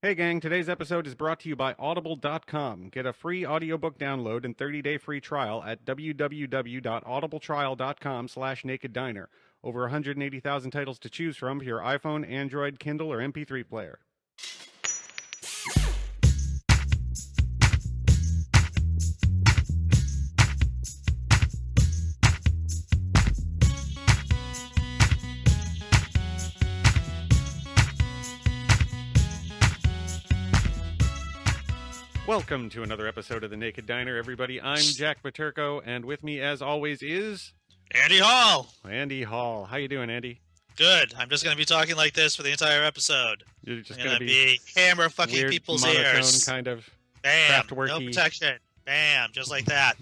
Hey gang, today's episode is brought to you by audible.com. Get a free audiobook download and 30-day free trial at www.audibletrial.com/nakeddiner. Over 180,000 titles to choose from for your iPhone, Android, Kindle, or MP3 player. Welcome to another episode of The Naked Diner, everybody. I'm Jack Paterko, and with me, as always, is... Andy Hall. Andy Hall. How you doing, Andy? Good. I'm just going to be talking like this for the entire episode. You're just going to be hammer fucking weird, people's monotone, ears. kind of Bam. craft-worky. No protection. Bam. Just like that.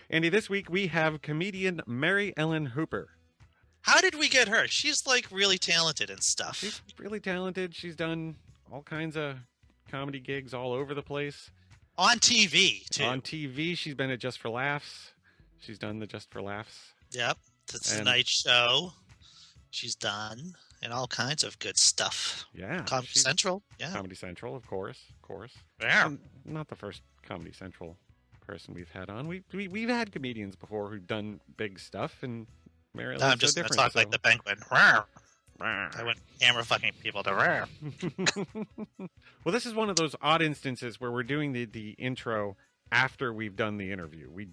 Andy, this week we have comedian Maryellen Hooper. How did we get her? She's like really talented and stuff. She's really talented. She's done all kinds of comedy gigs all over the place. On TV, too. On TV, she's been at Just for Laughs. She's done the Just for Laughs. Yep. The Tonight Show. She's done. And all kinds of good stuff. Yeah. Comedy Central. Yeah. Comedy Central, of course. Yeah. Not the first Comedy Central person we've had on. We've had comedians before who've done big stuff, and Maryland. I'm just going to talk like the penguin. I went hammer fucking people to rare. Well, this is one of those odd instances where we're doing the intro after we've done the interview. We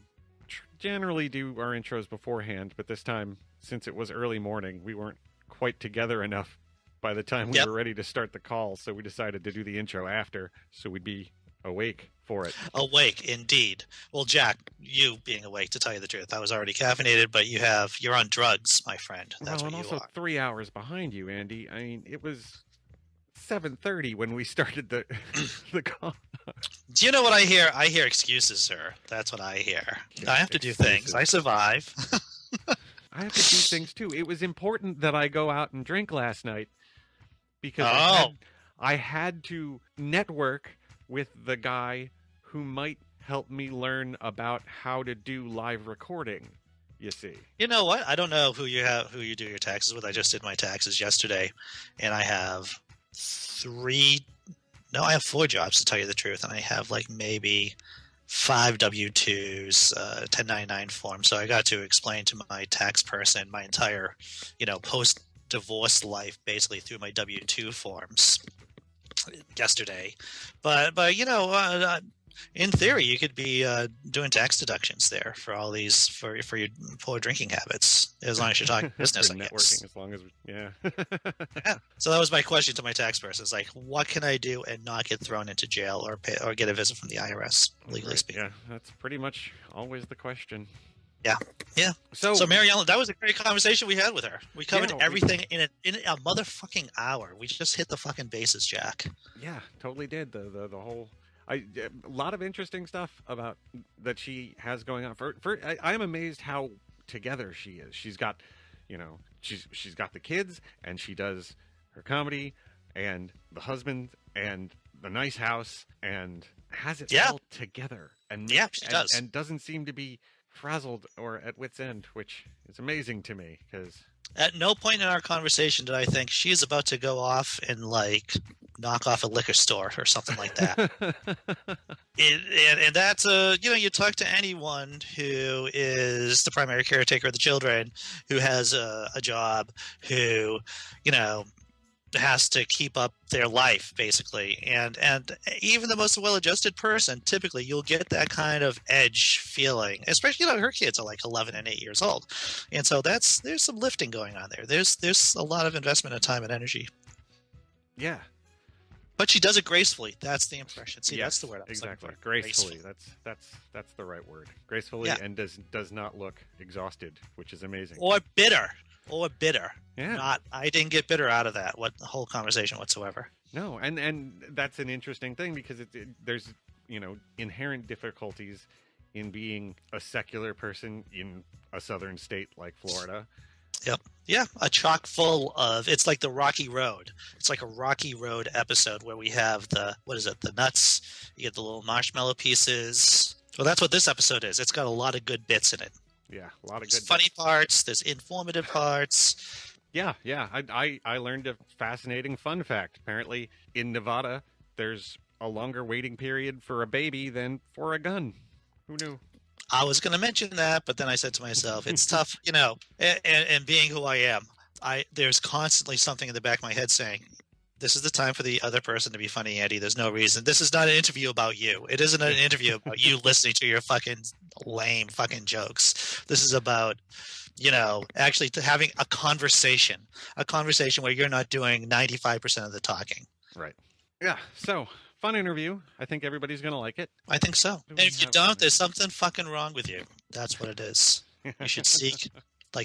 generally do our intros beforehand, but this time, since it was early morning, we weren't quite together enough by the time we were ready to start the call, so we decided to do the intro after, so we'd be awake for it. Awake, indeed. Well, Jack, you being awake, to tell you the truth, I was already caffeinated, but you're on drugs, my friend. That's well, what and you also are. 3 hours behind you, Andy. I mean, it was 7:30 when we started the the call. Do you know what I hear? I hear excuses, sir. That's what I hear. I have to do things. I survive. I have to do things too. It was important that I go out and drink last night because I had to network with the guy who might help me learn about how to do live recording, you see. You know what? I don't know who you do your taxes with. I just did my taxes yesterday, and I have 4 jobs, to tell you the truth, and I have like maybe 5 W-2s, 1099 forms. So I got to explain to my tax person my entire, post-divorce life, basically through my W-2 forms yesterday. But in theory, you could be doing tax deductions there for all these for your poor drinking habits, as long as you're talking business. I networking, guess. as long as yeah. So that was my question to my tax person. It's like, what can I do and not get thrown into jail or get a visit from the IRS, legally speaking? Yeah, that's pretty much always the question. Yeah. So Maryellen, that was a great conversation we had with her. We covered everything in a motherfucking hour. We just hit the fucking bases, Jack. Yeah, totally did. The whole. A lot of interesting stuff about that she has going on. I'm amazed how together she is. She's got, she's got the kids, and she does her comedy, and the husband, and the nice house, and has it all together. And she does, and doesn't seem to be frazzled or at wit's end, which is amazing to me because. At no point in our conversation did I think she's about to go off and knock off a liquor store or something like that. and that's you talk to anyone who is the primary caretaker of the children, who has a job, who has to keep up their life basically, and even the most well-adjusted person, typically you'll get that kind of edge feeling, especially her kids are like 11 and 8 years old, and so there's some lifting going on there. There's a lot of investment of time and energy. Yeah, but she does it gracefully. That's the impression. See, yes, that's the word I was exactly. looking for. Gracefully. That's the right word. Gracefully, and does not look exhausted, which is amazing. Or bitter. Yeah. I didn't get bitter out of that. The whole conversation whatsoever. No, and that's an interesting thing because there's inherent difficulties in being a secular person in a southern state like Florida. Yep. Yeah, a chock full of, it's like the Rocky Road. It's like a Rocky Road episode where we have the nuts, you get the little marshmallow pieces. Well, that's what this episode is. It's got a lot of good bits in it. Yeah, a lot of there's good funny parts, there's informative parts, Yeah, yeah. I learned a fascinating fun fact. Apparently, in Nevada, there's a longer waiting period for a baby than for a gun. Who knew? I was going to mention that, but then I said to myself, it's tough, and being who I am, there's constantly something in the back of my head saying, this is the time for the other person to be funny, Andy. There's no reason. This is not an interview about you. It isn't an interview about you listening to your fucking lame fucking jokes. This is about, actually having a conversation where you're not doing 95% of the talking. Right. Yeah. So, fun interview. I think everybody's going to like it. I think so. And if you don't, there's something fucking wrong with you. That's what it is. You should seek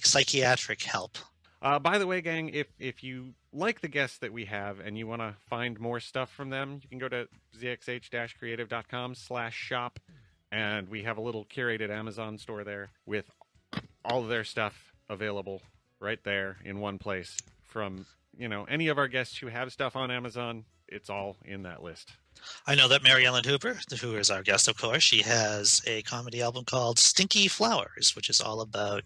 psychiatric help. By the way, gang, if you like the guests that we have and you want to find more stuff from them, you can go to zxh-creative.com/shop, and we have a little curated Amazon store there with all of their stuff available right there in one place. From, any of our guests who have stuff on Amazon, it's all in that list. I know that Maryellen Hooper, who is our guest, of course, she has a comedy album called Stinky Flowers, which is all about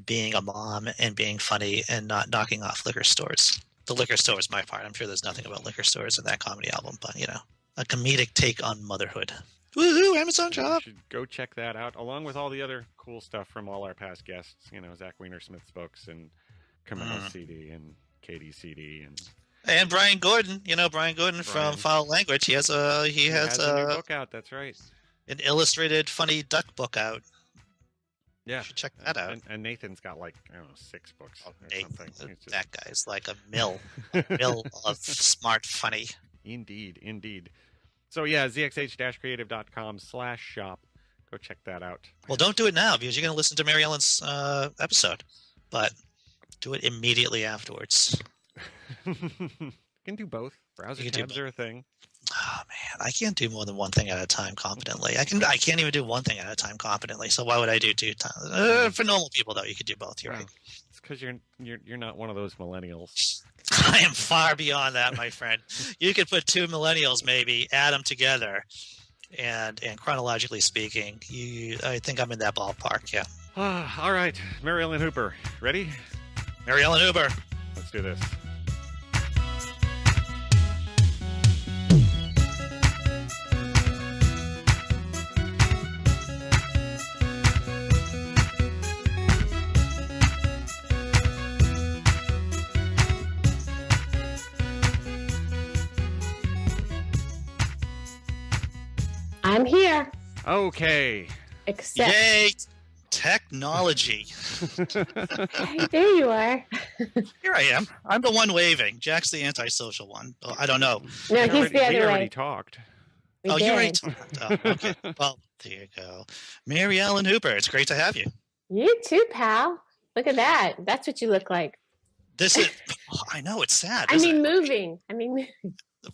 being a mom and being funny and not knocking off liquor stores. The liquor store is my part. I'm sure there's nothing about liquor stores in that comedy album, but, a comedic take on motherhood. Woohoo, Amazon shop! You should go check that out, along with all the other cool stuff from all our past guests. Zach Wienersmith's books and Kamel's CD and Katie's CD and Brian Gordon. Brian Gordon from Foul Language. He has a new book out. That's right. An illustrated funny duck book out. Yeah, you should check that out. And Nathan's got 6 books or something. That guy's like a mill of smart funny. Indeed. So yeah, zxh-creative.com/shop. Go check that out. Well, don't do it now because you're going to listen to Maryellen's episode, but do it immediately afterwards. You can do both. Browser tabs are a thing. Oh man, I can't do more than one thing at a time competently. I can't even do one thing at a time competently. So why would I do 2 times? For normal people, though, you could do both. You're right. It's because you're not one of those millennials. I am far beyond that, my friend. You could put 2 millennials, maybe, add them together, and chronologically speaking, I think I'm in that ballpark. Yeah. All right, Maryellen Hooper, ready? Maryellen Hooper. Let's do this. I'm here. Okay. Except. Yay! Technology. Hey, there you are. Here I am. I'm the one waving. Jack's the antisocial one. Oh, I don't know. No, he's the other way. We already way. talked. We you did. already talked. Oh, okay. Well, there you go. Maryellen Hooper, it's great to have you. You too, pal. Look at that. That's what you look like. This is. I know it's sad. Moving.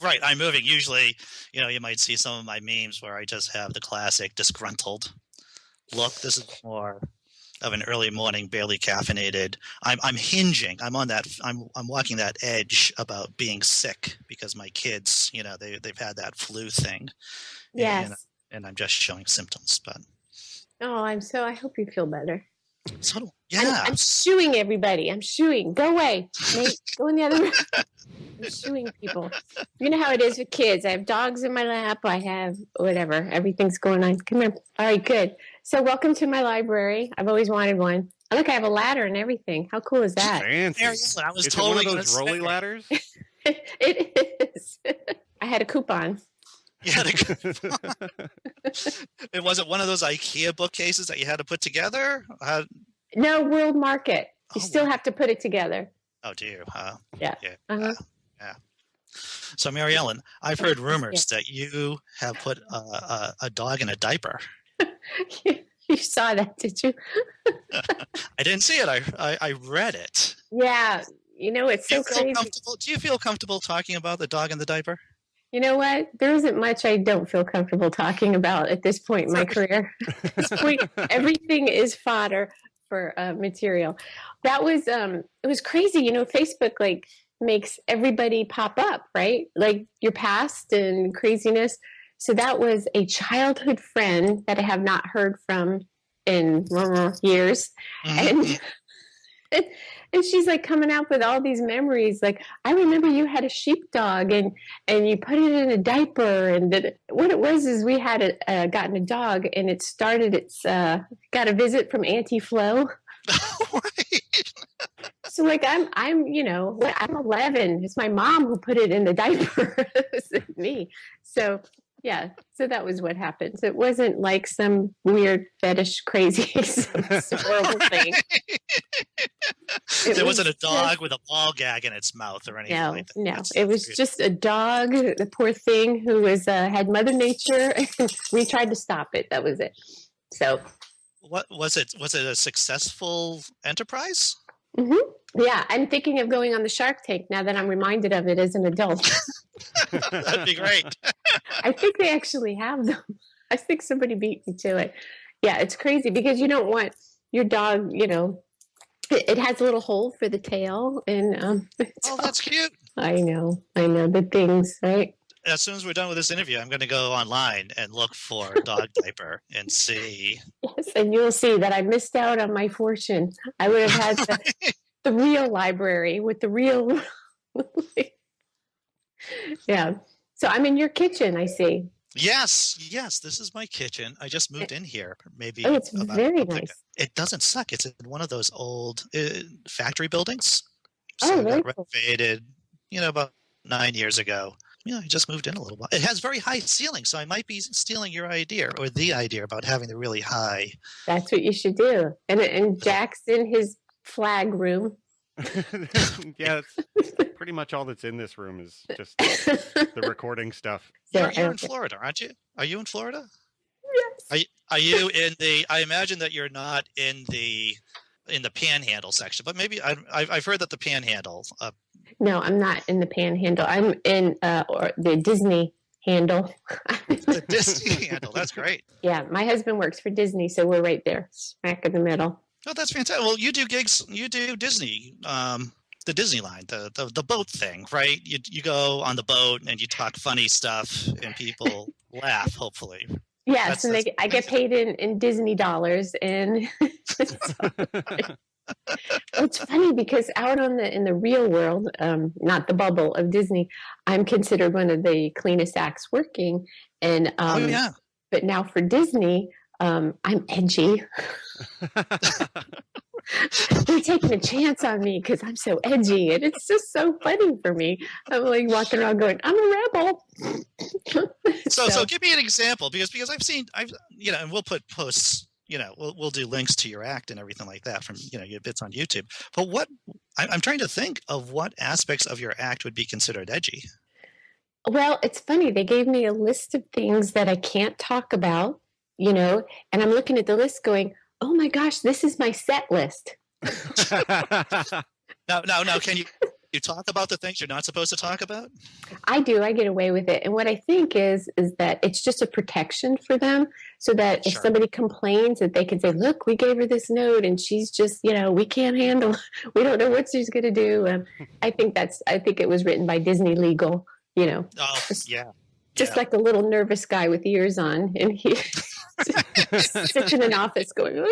Right, I'm moving. Usually, you might see some of my memes where I just have the classic disgruntled look. This is more of an early morning, barely caffeinated. I'm hinging. I'm on that. I'm walking that edge about being sick because my kids, they've had that flu thing. Yes. And I'm just showing symptoms. But I hope you feel better. So yeah, I'm shooing everybody. I'm shooing. Go away, Nate. Go in the other room. I'm shooing people. You know how it is with kids. I have dogs in my lap. I have whatever. Everything's going on. Come here. All right, good. So welcome to my library. I've always wanted one. Look, I have a ladder and everything. How cool is that? Fancy. I was is totally it one of those rolly ladders? It is. I had a coupon. Yeah, it wasn't one of those IKEA bookcases that you had to put together. No, World Market. You still have to put it together. Oh, do you? Yeah. Yeah. So, Maryellen, I've heard rumors that you have put a dog in a diaper. You saw that, did you? I didn't see it. I read it. Yeah. It's so crazy. Do you feel comfortable talking about the dog in the diaper? You know what? There isn't much I don't feel comfortable talking about at this point in my career. At this point, everything is fodder for material. That was it was crazy. Facebook makes everybody pop up, right? Like your past and craziness. So that was a childhood friend that I have not heard from in years. Mm-hmm. And And she's like coming out with all these memories. Like, I remember you had a sheepdog and you put it in a diaper. And what it was is we had gotten a dog and it started got a visit from Auntie Flo. Right. So like I'm 11. It's my mom who put it in the diaper. It wasn't me. So yeah, so that was what happened. So it wasn't like some weird fetish crazy some horrible thing. There wasn't a dog with a ball gag in its mouth or anything like that. No, it was just a dog, the poor thing, who had Mother Nature. We tried to stop it. That was it. So what was it? Was it a successful enterprise? Mm-hmm. Yeah, I'm thinking of going on the Shark Tank now that I'm reminded of it as an adult. That'd be great. I think they actually have them. I think somebody beat me to it. Yeah, it's crazy because you don't want your dog, it has a little hole for the tail. And that's cute. I know the things, right? As soon as we're done with this interview, I'm going to go online and look for dog diaper and see. Yes, and you'll see that I missed out on my fortune. I would have had the real library with the real. Yeah. So I'm in your kitchen, I see. Yes. This is my kitchen. I just moved in here. Maybe. Oh, it's very nice. It doesn't suck. It's in one of those old factory buildings. So it got renovated, about 9 years ago. I just moved in a little while. It has very high ceilings, so I might be stealing your idea or the idea about having the really high. That's what you should do. And Jack's in his flag room. Yeah, that's pretty much all that's in this room is just the recording stuff. You're in Florida, aren't you? Are you in Florida? Yes. Are you in the? I imagine that you're not in the Panhandle section, but maybe I've heard that the Panhandle. No, I'm not in the Panhandle. I'm in the Disney handle. The Disney handle. That's great. Yeah, my husband works for Disney, so we're right there, smack in the middle. Oh, that's fantastic. Well, you do gigs. You do Disney, the Disney line, the boat thing, right? You go on the boat and you talk funny stuff, and people laugh. Hopefully. Yes, I get paid in Disney dollars, and it's funny because out in the real world, not the bubble of Disney, I'm considered one of the cleanest acts working, and but now for Disney, I'm edgy. They're taking a chance on me because I'm so edgy, and it's just so funny for me. I'm like walking around going, "I'm a rebel." So give me an example because I've and we'll put posts. We'll do links to your act and everything like that from your bits on YouTube. But what I'm trying to think of what aspects of your act would be considered edgy. Well, it's funny. They gave me a list of things that I can't talk about, and I'm looking at the list going, oh my gosh, this is my set list. Now, can you talk about the things you're not supposed to talk about? I do. I get away with it. And what I think is that it's just a protection for them so that if somebody complains that they can say, look, we gave her this note and she's just, we can't handle, we don't know what she's going to do. I think it was written by Disney Legal, Oh, just like a little nervous guy with ears on. And he sits in an office going,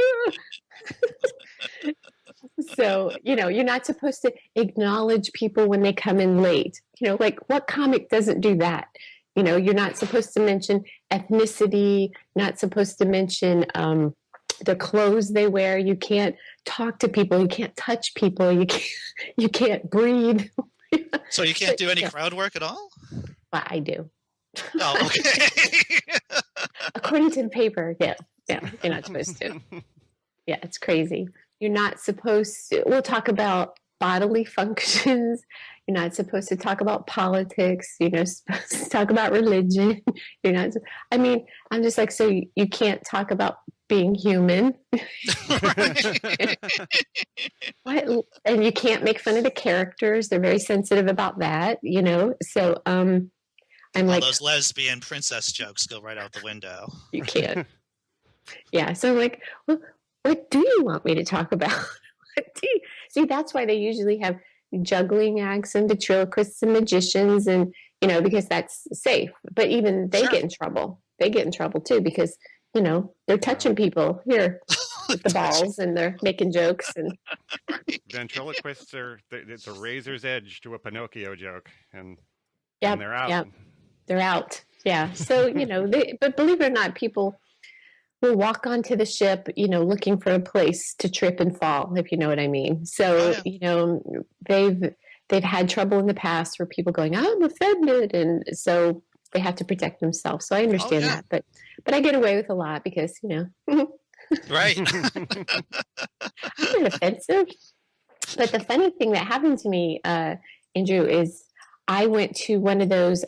So, you're not supposed to acknowledge people when they come in late. Like what comic doesn't do that? You're not supposed to mention ethnicity, not supposed to mention the clothes they wear. You can't talk to people. You can't touch people. You can't breathe. So you can't do any crowd work at all? Well, I do. Oh, okay. According to the paper, yeah, you're not supposed to. Yeah, it's crazy. You're not supposed to. We'll talk about bodily functions. You're not supposed to talk about politics. You're not supposed to talk about religion. You're not. I'm just like, so you can't talk about being human. What? And you can't make fun of the characters. They're very sensitive about that. So I'm like, those lesbian princess jokes go right out the window. You can't. Yeah. So I'm like, well, what do you want me to talk about? See, that's why they usually have juggling acts and ventriloquists and magicians and, because that's safe. But even they get in trouble. They get in trouble too because, they're touching people here. with the balls, and they're making jokes. And ventriloquists it's a razor's edge to a Pinocchio joke, and yep, they're out. Yep, they're out. Yeah. So but believe it or not, people will walk onto the ship, looking for a place to trip and fall, if you know what I mean. So they've had trouble in the past where people going, I'm offended, and so they have to protect themselves. So I understand that, but I get away with a lot because Right. I'm not offensive. But the funny thing that happened to me, Andrew, is I went to one of those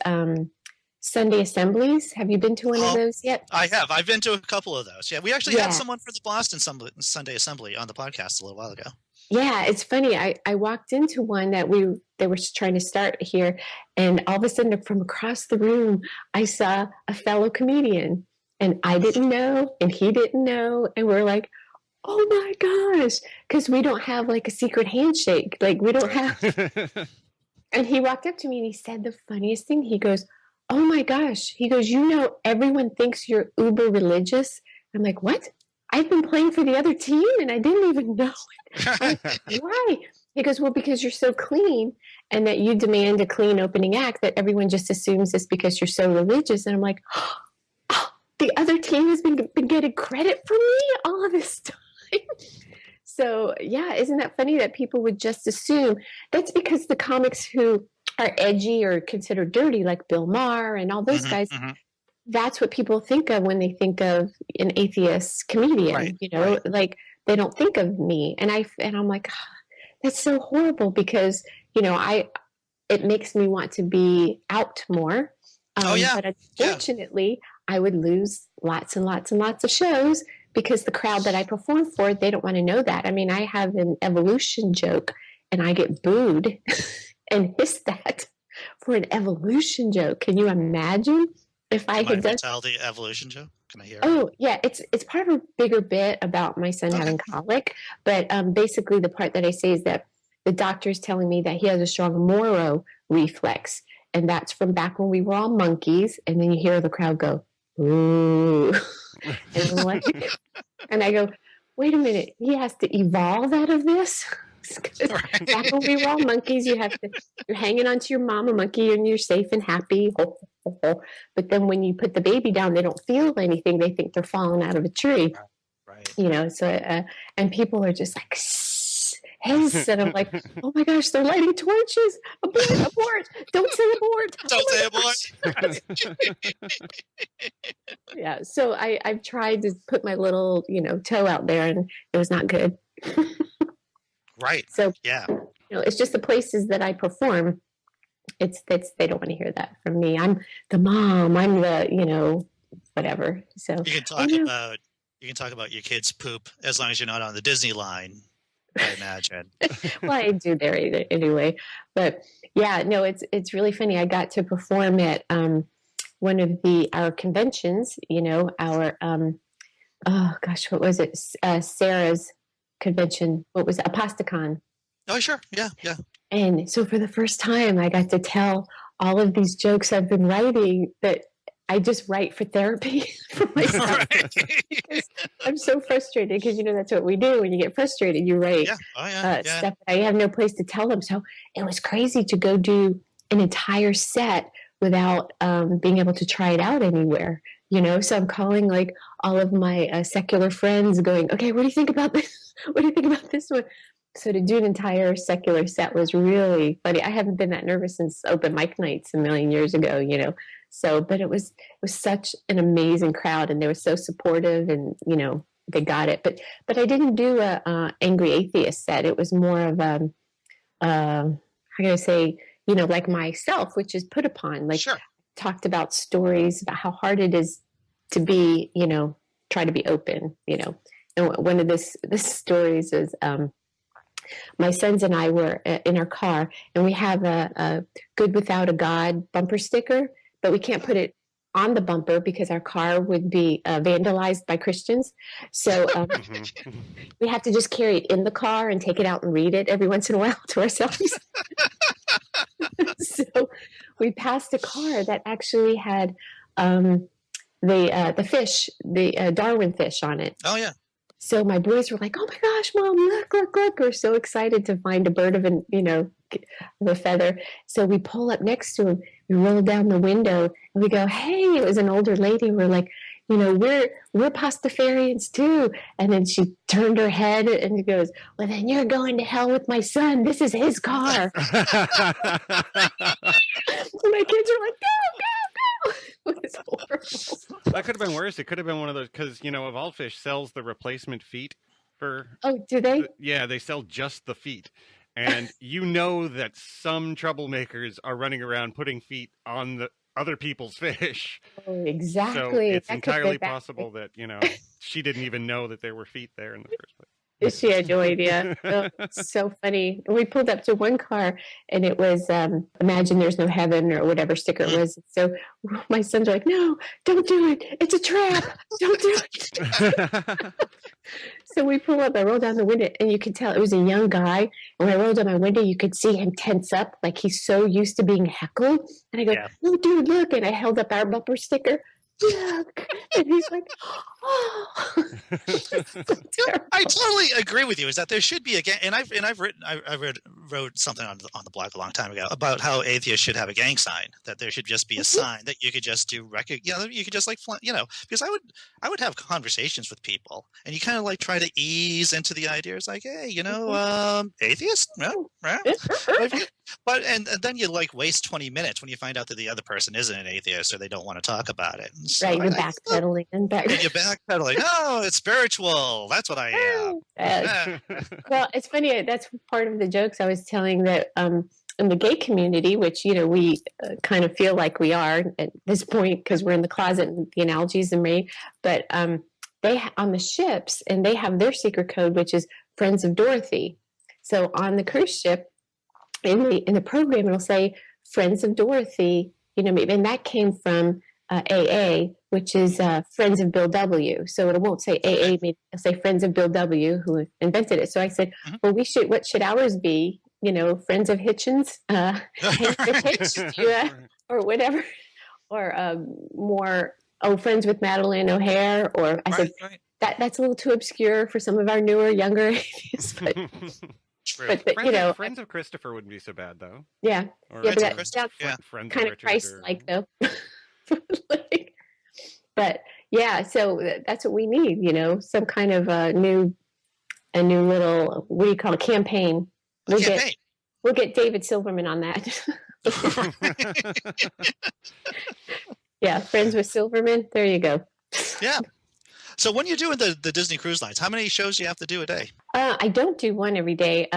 Sunday assemblies. Have you been to one of those yet? I have. I've been to a couple of those. Yeah, we actually had someone for the Boston Sunday Assembly on the podcast a little while ago. Yeah, it's funny. I walked into one that they were trying to start here, and all of a sudden from across the room, I saw a fellow comedian, and I didn't know, and he didn't know, and we're like, oh my gosh, because we don't have like a secret handshake. Like we don't have. And he walked up to me and he said the funniest thing. He goes, oh my gosh. He goes, everyone thinks you're uber religious. I'm like, what? I've been playing for the other team and I didn't even know it. Like, why? He goes, well, because you're so clean and that you demand a clean opening act that everyone just assumes it's because you're so religious. And I'm like, oh, the other team has been getting credit for me all of this time. So, yeah, isn't that funny that people would just assume? That's because the comics who are edgy or considered dirty, like Bill Maher and all those guys, that's what people think of when they think of an atheist comedian, like they don't think of me. And I'm like, that's so horrible because, it makes me want to be out more. But unfortunately, I would lose lots and lots and lots of shows because the crowd that I perform for, they don't want to know that. I mean, I have an evolution joke and I get booed and hissed at for an evolution joke. Can you imagine if I had done... tell the evolution joke? Can I hear it? Oh, yeah. It's part of a bigger bit about my son having colic. But basically the part that I say is that the doctor is telling me that he has a strong Moro reflex. And that's from back when we were all monkeys. And then you hear the crowd go, ooh. And I go, wait a minute, he has to evolve out of this? Back when we were all monkeys, you're hanging onto your mama monkey and you're safe and happy. But then when you put the baby down, they don't feel anything. They think they're falling out of a tree. Right. So, and people are just like, hiss, and I'm like, oh my gosh, they're lighting torches. Abort. Don't say abort. Don't say abort. Yeah. So I've tried to put my little, toe out there and it was not good. Right. So, yeah. It's just the places that I perform. They don't want to hear that from me. I'm the mom. I'm the, whatever. So you can talk about your kids' poop as long as you're not on the Disney line. I imagine. Well, I do there anyway, but yeah, no, it's really funny. I got to perform at one of our conventions. Our oh gosh, what was it? Sarah's convention. What was it? Apostacon? Oh, sure, yeah. And so for the first time, I got to tell all of these jokes I've been writing that I just write for therapy for myself. Right. I'm so frustrated because, that's what we do. When you get frustrated, you write stuff. I have no place to tell them. So it was crazy to go do an entire set without being able to try it out anywhere. So I'm calling like all of my secular friends going, okay, what do you think about this? What do you think about this one? So to do an entire secular set was really funny. I haven't been that nervous since open mic nights a million years ago, So, but it was such an amazing crowd, and they were so supportive, and they got it. But I didn't do a angry atheist set. It was more of how can I say, like myself, which is put upon. Like talked about stories about how hard it is to be, try to be open, And one of this stories is my sons and I were in our car, and we have a "Good Without a God" bumper sticker. But we can't put it on the bumper because our car would be vandalized by Christians. So we have to just carry it in the car and take it out and read it every once in a while to ourselves. So we passed a car that actually had the fish, the Darwin fish on it. Oh, yeah. So my boys were like, "Oh my gosh, Mom, look, look, look." We're so excited to find a bird of a feather. So we pull up next to him, we roll down the window, and we go, "Hey," it was an older lady. We're like, we're Pastafarians too. And then she turned her head and she goes, "Well, then you're going to hell with my son. This is his car." And my kids are like, "Go, go, go." It was horrible. That could have been worse. It could have been one of those, because, Evolfish sells the replacement feet for. Oh, do they? Yeah, they sell just the feet. And that some troublemakers are running around putting feet on the other people's fish. Oh, exactly. So it's entirely possible that, she didn't even know that there were feet there in the first place. She had no idea. Oh, it's so funny. We pulled up to one car, and it was "Imagine There's No Heaven" or whatever sticker it was. So my sons are like, "No, don't do it. It's a trap. Don't do it." So we pull up. I roll down the window, and you could tell it was a young guy. When I rolled down my window, you could see him tense up, like he's so used to being heckled. And I go, "Oh, dude, look!" And I held up our bumper sticker. Look, and he's like, "Oh." I totally agree with you. Is that there should be a gang, and I wrote something on the blog a long time ago about how atheists should have a gang sign. That there should just be a sign that you could just do record. You could just because I would have conversations with people, and you kind of like try to ease into the ideas, like, hey, atheist, no, right? But and then you like waste 20 minutes when you find out that the other person isn't an atheist or they don't want to talk about it. And so right, you're backpedaling and you're backpedaling. No, it's spiritual. That's what I am. Well, it's funny. That's part of the jokes I was telling that in the gay community, which we kind of feel like we are at this point because we're in the closet and the analogies are made. But they on the ships, and they have their secret code, which is Friends of Dorothy. So on the cruise ship, in the program, it'll say Friends of Dorothy, and that came from AA, which is Friends of Bill W. So it won't say AA, it'll say Friends of Bill W, who invented it. So I said, well, what should ours be? Friends of Hitchens, or whatever, or more, Friends with Madeline O'Hare, or I said, that's a little too obscure for some of our newer, younger atheists, but... But Friends of Christopher wouldn't be so bad, though. Yeah, or but that's Friends kind of Christ-like, though. But yeah, so that's what we need. Some kind of a new little, what do you call it, campaign. We'll get David Silverman on that. Yeah, Friends with Silverman. There you go. Yeah. So when you're doing the Disney Cruise Lines, how many shows do you have to do a day? I don't do one every day.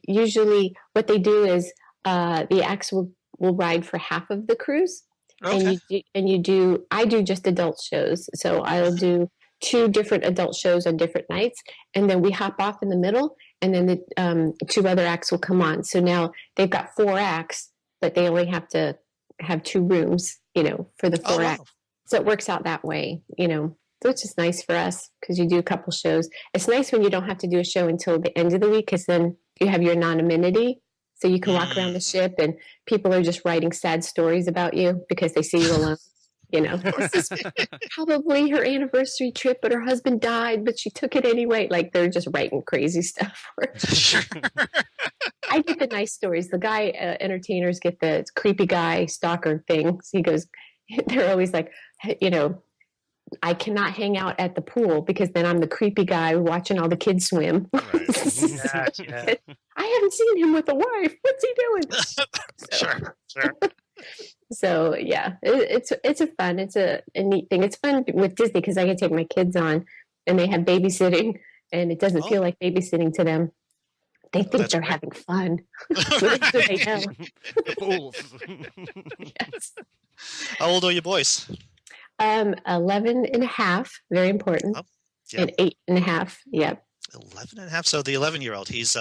Usually what they do is the acts will ride for half of the cruise. Okay. I do just adult shows. So I'll do 2 different adult shows on different nights, and then we hop off in the middle, and then the 2 other acts will come on. So now they've got 4 acts, but they only have to have 2 rooms, for the 4 acts. So it works out that way, So it's just nice for us because you do a couple shows. It's nice when you don't have to do a show until the end of the week, because then you have your anonymity. So you can walk around the ship and people are just writing sad stories about you because they see you alone. This is probably her anniversary trip, but her husband died, but she took it anyway. Like, they're just writing crazy stuff. I get the nice stories. The guy entertainers get the creepy guy stalker things. He goes, they're always like, I cannot hang out at the pool because then I'm the creepy guy watching all the kids swim. Right. Yeah. I haven't seen him with a wife. What's he doing? Sure. So yeah, it's a neat thing. It's fun with Disney because I can take my kids on and they have babysitting, and it doesn't feel like babysitting to them. They think they're having fun. Little do they know. Fools. Yes. How old are your boys? 11 and a half, very important. And 8 and a half. Yeah. 11 and a half. So the 11-year-old, he's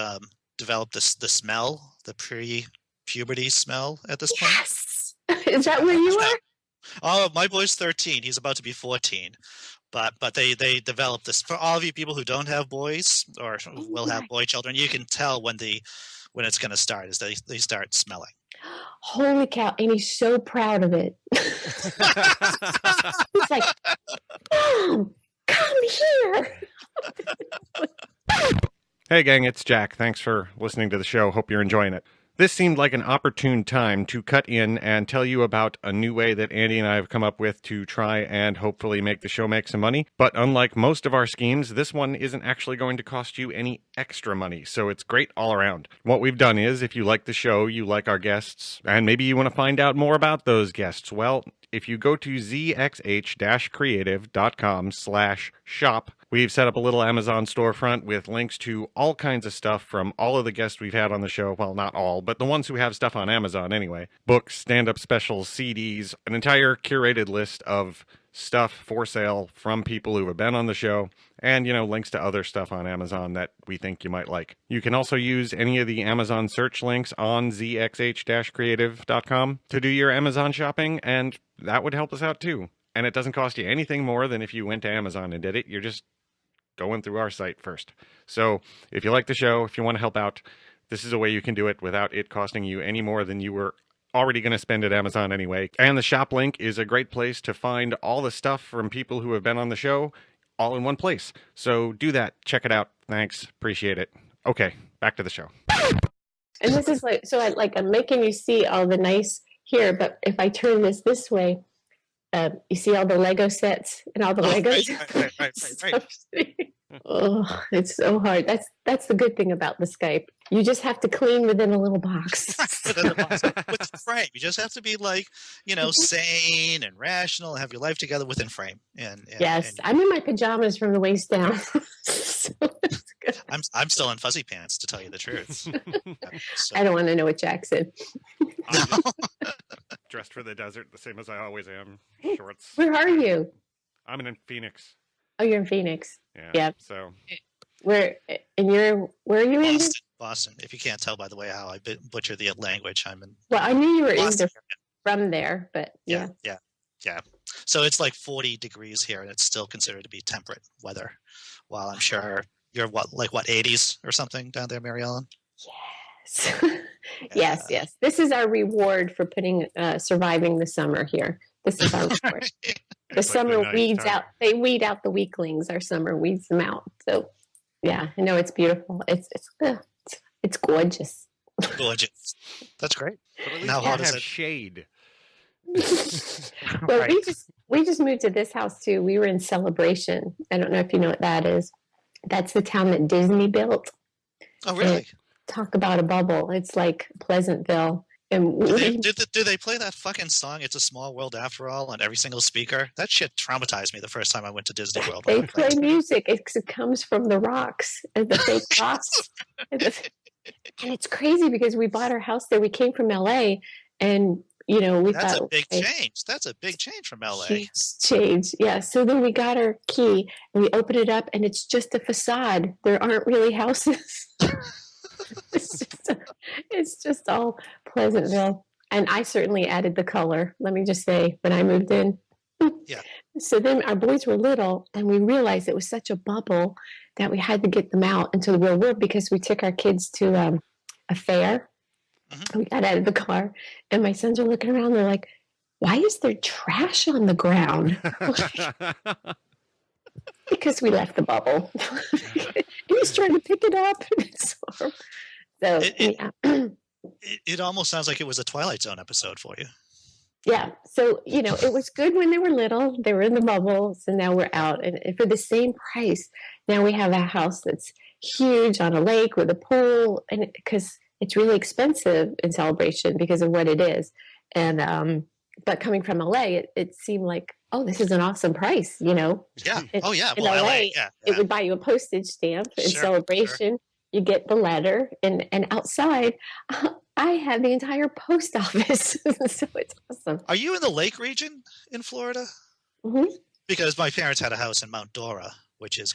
developed the smell, the pre-puberty smell at this point. Yes. Is that where you are? Oh, my boy's 13. He's about to be 14. But they develop this. For all of you people who don't have boys or will have boy children, you can tell when it's going to start is they start smelling. Holy cow. And he's so proud of it. He's like, Mom, come here. Hey, gang, it's Jack. Thanks for listening to the show. Hope you're enjoying it. This seemed like an opportune time to cut in and tell you about a new way that Andy and I have come up with to try and hopefully make the show make some money. But unlike most of our schemes, this one isn't actually going to cost you any extra money, so it's great all around. What we've done is, if you like the show, you like our guests, and maybe you want to find out more about those guests, well, if you go to zxh-creative.com/shop, we've set up a little Amazon storefront with links to all kinds of stuff from all of the guests we've had on the show. Well, not all, but the ones who have stuff on Amazon anyway. Books, stand-up specials, CDs, an entire curated list of stuff for sale from people who have been on the show, and, links to other stuff on Amazon that we think you might like. You can also use any of the Amazon search links on zxh-creative.com to do your Amazon shopping, and that would help us out too. And it doesn't cost you anything more than if you went to Amazon and did it. You're just going through our site first. So if you like the show, if you want to help out, this is a way you can do it without it costing you any more than you were already going to spend at Amazon anyway. And the shop link is a great place to find all the stuff from people who have been on the show all in one place. So do that. Check it out. Thanks. Appreciate it. Okay, back to the show. And this is I'm making you see all the nice here, but if I turn this way, you see all the Lego sets and all the Legos. Right. Oh, it's so hard. That's the good thing about the Skype. You just have to clean within a little box. Within the box. With the frame. You just have to be sane and rational and have your life together within frame. And yes, I'm in my pajamas from the waist down. So I'm still in fuzzy pants, to tell you the truth. I don't want to know what Jack said. Dressed for the desert, the same as I always am. Shorts. Where are you? I'm in Phoenix. Oh, you're in Phoenix. Yeah. So where are you in? Boston. If you can't tell by the way how I butcher the language, I'm in. Well, I knew you were Boston. from there, but yeah. So it's like 40 degrees here, and it's still considered to be temperate weather. While I'm sure you're 80s or something down there, Maryellen? Yes. Yes. This is our reward for surviving the summer here. This is our reward. The summer weeds out. They weed out the weaklings. Our summer weeds them out. So, yeah, I know it's beautiful. It's gorgeous. Gorgeous. That's great. Now, how does it shade? Well, we just moved to this house too. We were in Celebration. I don't know if you know what that is. That's the town that Disney built. Oh, really? And talk about a bubble. It's like Pleasantville. And do they play that fucking song, It's a Small World After All, on every single speaker? That shit traumatized me the first time I went to Disney World. They play music. It comes from the rocks, the fake rocks. And it's crazy because we bought our house there. We came from LA, and That's a big change. That's a big change from LA. Change, yeah. So then we got our key and we open it up, and it's just a facade. There aren't really houses. It's just all Pleasantville. And I certainly added the color, let me just say, when I moved in. Yeah. So then our boys were little, and we realized it was such a bubble that we had to get them out into the real world, because we took our kids to a fair. Mm-hmm. We got out of the car, and my sons are looking around. They're like, why is there trash on the ground? Because we left the bubble. He's trying to pick it up. It almost sounds like it was a Twilight Zone episode for you. Yeah. So, it was good when they were little. They were in the bubble. So now we're out. And for the same price, now we have a house that's huge on a lake with a pool. And because it's really expensive in Celebration because of what it is. And, but coming from LA, it seemed like, oh, this is an awesome price, Yeah. In LA, it would buy you a postage stamp. In Celebration, you get the letter, and outside, I have the entire post office. So it's awesome. Are you in the lake region in Florida? Mm-hmm. Because my parents had a house in Mount Dora, which is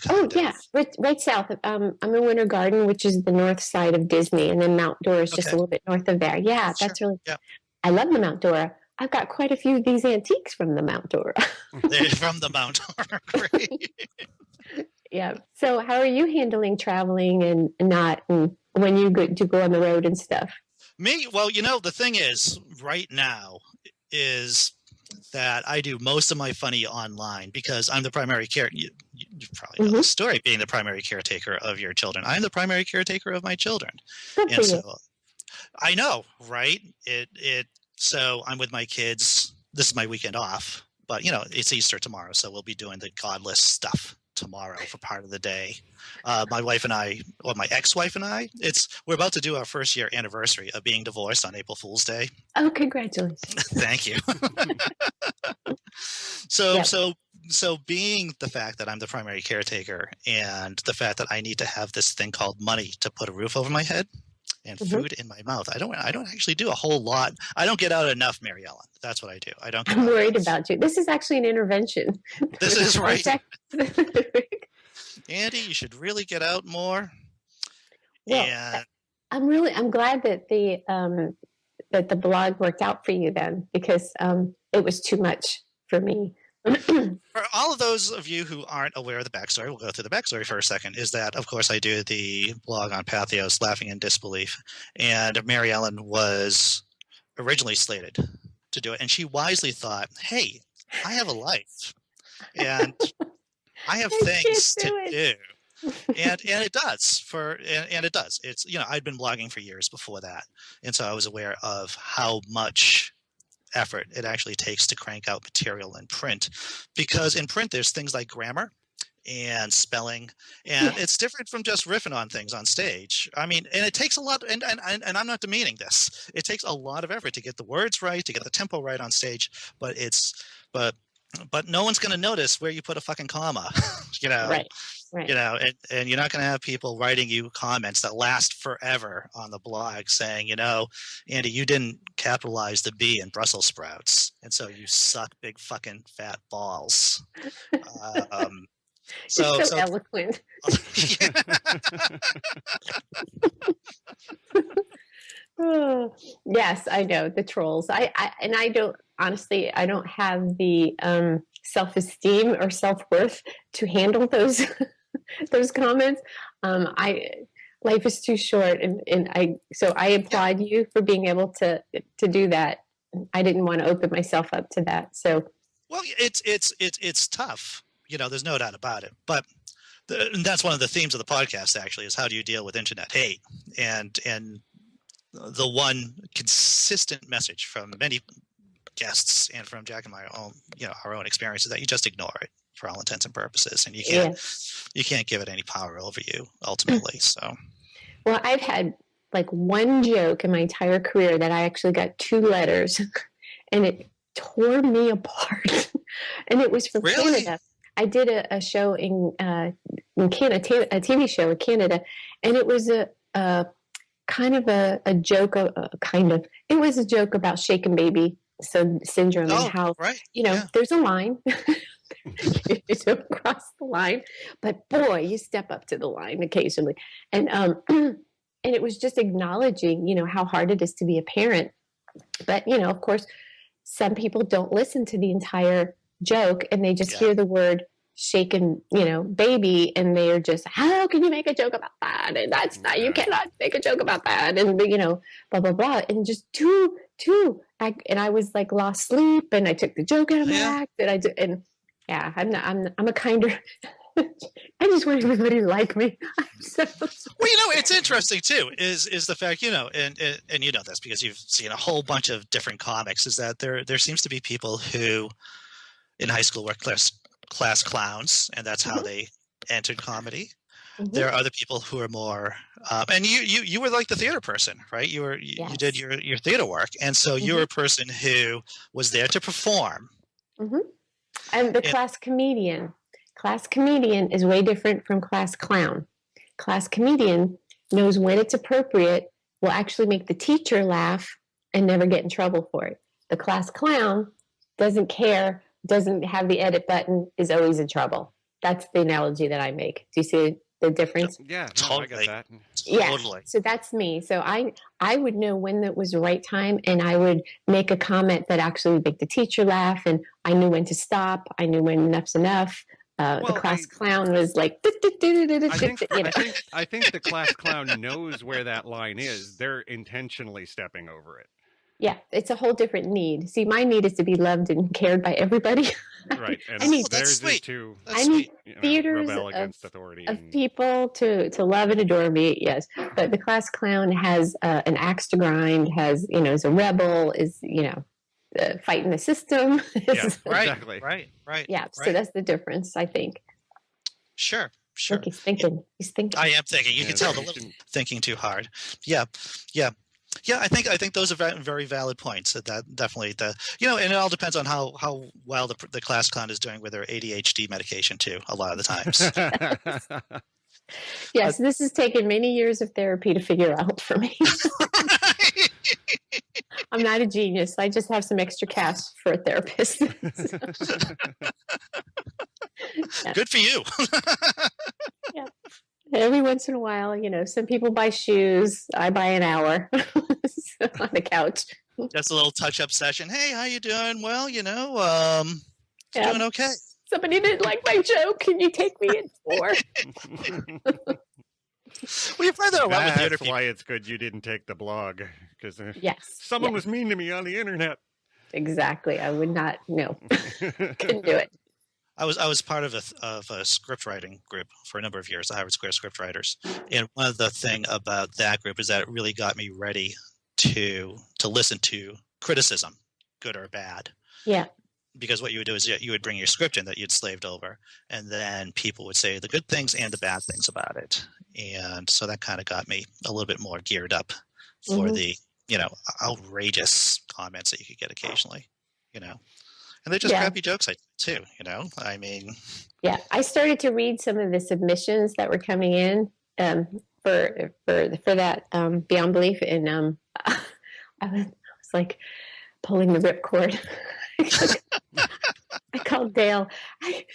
right south. I'm in Winter Garden, which is the north side of Disney, and then Mount Dora is just a little bit north of there. Yeah, that's really. Yeah. I love the Mount Dora. I've got quite a few of these antiques from the Mount Dora. They're from the Mount Dora. Great. Yeah. So how are you handling traveling and when you go on the road and stuff? Me? Well, the thing is, right now is that I do most of my funny online because I'm the primary care. You probably know the story, being the primary caretaker of your children. I'm the primary caretaker of my children. Good for you. I know, right? So I'm with my kids. This is my weekend off, but it's Easter tomorrow, so we'll be doing the godless stuff tomorrow for part of the day. My wife and I, or my ex-wife and I, we're about to do our first year anniversary of being divorced on April Fool's Day. Oh, congratulations! Thank you. So being the fact that I'm the primary caretaker and the fact that I need to have this thing called money to put a roof over my head and food in my mouth, I don't actually do a whole lot. I don't get out enough, Maryellen. That's what I do. I'm worried about you. This is actually an intervention. This is right. Andy, you should really get out more. Well, and I'm glad that the blog worked out for you then, because it was too much for me. For all of those of you who aren't aware of the backstory, we'll go through the backstory for a second, is that, of course, I do the blog on Pathos, Laughing in Disbelief, and Maryellen was originally slated to do it, and she wisely thought, hey, I have a life, and I have things to do. And it does and it does. It's I'd been blogging for years before that, and so I was aware of how much effort it actually takes to crank out material in print, because in print there's things like grammar and spelling, and it's different from just riffing on things on stage. I mean, and it takes a lot, and I'm not demeaning this. It takes a lot of effort to get the words right, to get the tempo right on stage, but no one's going to notice where you put a fucking comma, Right. And you're not going to have people writing you comments that last forever on the blog saying, Andy, you didn't capitalize the B in Brussels sprouts, and so you suck big fucking fat balls. So eloquent. Oh, yes, I know the trolls. I don't have the self-esteem or self-worth to handle those those comments. Life is too short, and I applaud you for being able to do that. I didn't want to open myself up to that. So, well, it's tough. There's no doubt about it. But that's one of the themes of the podcast, actually, is how do you deal with internet hate? And the one consistent message from many guests and from Jack and my own, our own experience, is that you just ignore it for all intents and purposes, and you can't give it any power over you ultimately. So, well, I've had like one joke in my entire career that I actually got 2 letters, and it tore me apart. And it was from Canada. I did a show in Canada, a TV show in Canada, and it was a kind of a joke. It was a joke about shaken baby syndrome and how there's a line. You don't cross the line, but boy, you step up to the line occasionally. And and it was just acknowledging, how hard it is to be a parent. But of course, some people don't listen to the entire joke, and they just hear the word shaken, baby, and they're just, how can you make a joke about that? And that's not, you cannot make a joke about that. And blah blah blah, and just too. And I was like lost sleep, and I took the joke out of my act, and I did, and I'm a kinder. I just want everybody to like me. Well, it's interesting too. Is the fact and you know this because you've seen a whole bunch of different comics. Is that there seems to be people who in high school were class clowns, and that's how they entered comedy. Mm-hmm. There are other people who are more, and you were like the theater person, right? You did your theater work, and so you were a person who was there to perform. Mm-hmm. I'm the class comedian. Class comedian is way different from class clown. Class comedian knows when it's appropriate, will actually make the teacher laugh and never get in trouble for it. The class clown doesn't care, doesn't have the edit button, is always in trouble. That's the analogy that I make. Do you see the difference? Yeah, totally. I get that. Yeah, totally. So that's me. So I would know when it was the right time, and I would make a comment that actually would make the teacher laugh, and I knew when to stop. I knew when enough's enough. The class clown was like, I think the class clown knows where that line is. They're intentionally stepping over it. Yeah, it's a whole different need. See, my need is to be loved and cared by everybody. Right, and I need, theirs sweet. is to That's I need sweet. theaters rebel against authority. of And people to love and adore me. Yes, but the class clown has an axe to grind. Has is a rebel. Is fighting the system. yeah, Right, exactly. right. Yeah. So Right. that's the difference, I think. Sure. Look, he's thinking. He's thinking. I am thinking. You Yeah, can tell the you little shouldn't- thinking too hard. Yeah, yeah, yeah. I think those are very valid points. That definitely and it all depends on how well the class clown is doing with their ADHD medication too. A lot of the times. Yes, this has taken many years of therapy to figure out for me. I'm not a genius. I just have some extra cash for a therapist. Yeah. Good for you. Yeah. Every once in a while, some people buy shoes. I buy an hour on the couch. Just a little touch-up session. Hey, how you doing? Well, Yeah. doing okay. Somebody didn't like my joke. Can you take me in 4? Well, you find that a lot with theater That's people. why it's good you didn't take the blog, because Yes. someone yes, was mean to me on the internet. exactly. I would not. No, couldn't do it. I was part of a script writing group for a number of years, the Harvard Square script writers, and one of the thing about that group is that it really got me ready to listen to criticism, good or bad. Yeah. Because what you would do is you would bring your script in that you'd slaved over, and then people would say the good things and the bad things about it, and so that kind of got me a little bit more geared up for the outrageous comments that you could get occasionally, and they're just Yeah. crappy jokes too. I mean. Yeah, I started to read some of the submissions that were coming in for that Beyond Belief, and I was like pulling the ripcord. I called Dale. I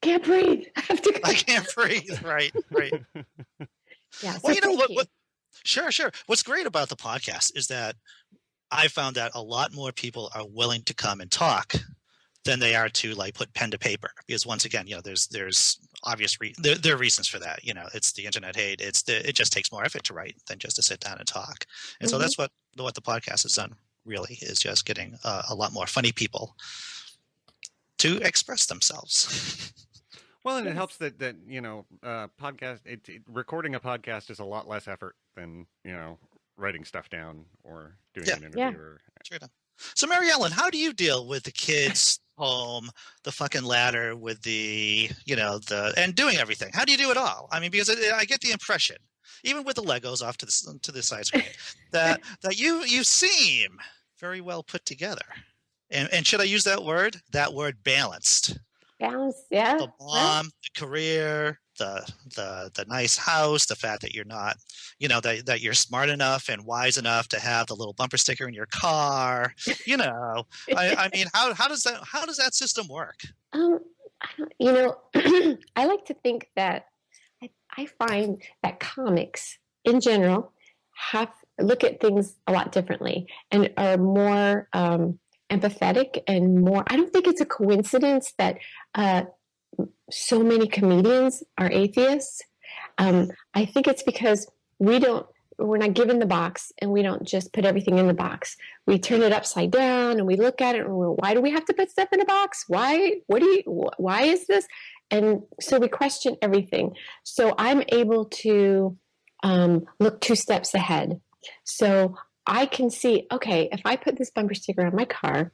can't breathe. I have to go. I can't breathe. Right. Yeah. So Well, you know thank what? Sure. What's great about the podcast is that I found that a lot more people are willing to come and talk than they are to put pen to paper. Because once again, there's obvious there are reasons for that. It's the internet hate. It just takes more effort to write than just to sit down and talk. And so that's what the podcast has done. Really, is just getting a lot more funny people to express themselves. Well, and it helps that podcast. Recording a podcast is a lot less effort than writing stuff down or doing an interview. Yeah. Sure. So, Maryellen, how do you deal with the kids home, the fucking ladder with the and doing everything? How do you do it all? I mean, because I get the impression, even with the Legos off to the side screen, that you seem very well put together. And should I use that word? That word, balanced. Balance, yeah. The mom, the career, the nice house, the fact that you're not, that you're smart enough and wise enough to have the little bumper sticker in your car. I mean, how does that system work? I like to think that I find that comics in general look at things a lot differently and are more empathetic and more. I don't think it's a coincidence that so many comedians are atheists. I think it's because we're not given the box, and we don't just put everything in the box. We turn it upside down and we look at it and we're, why do we have to put stuff in a box? Why is this? And so we question everything. So I'm able to look 2 steps ahead. So I can see, okay, if I put this bumper sticker on my car,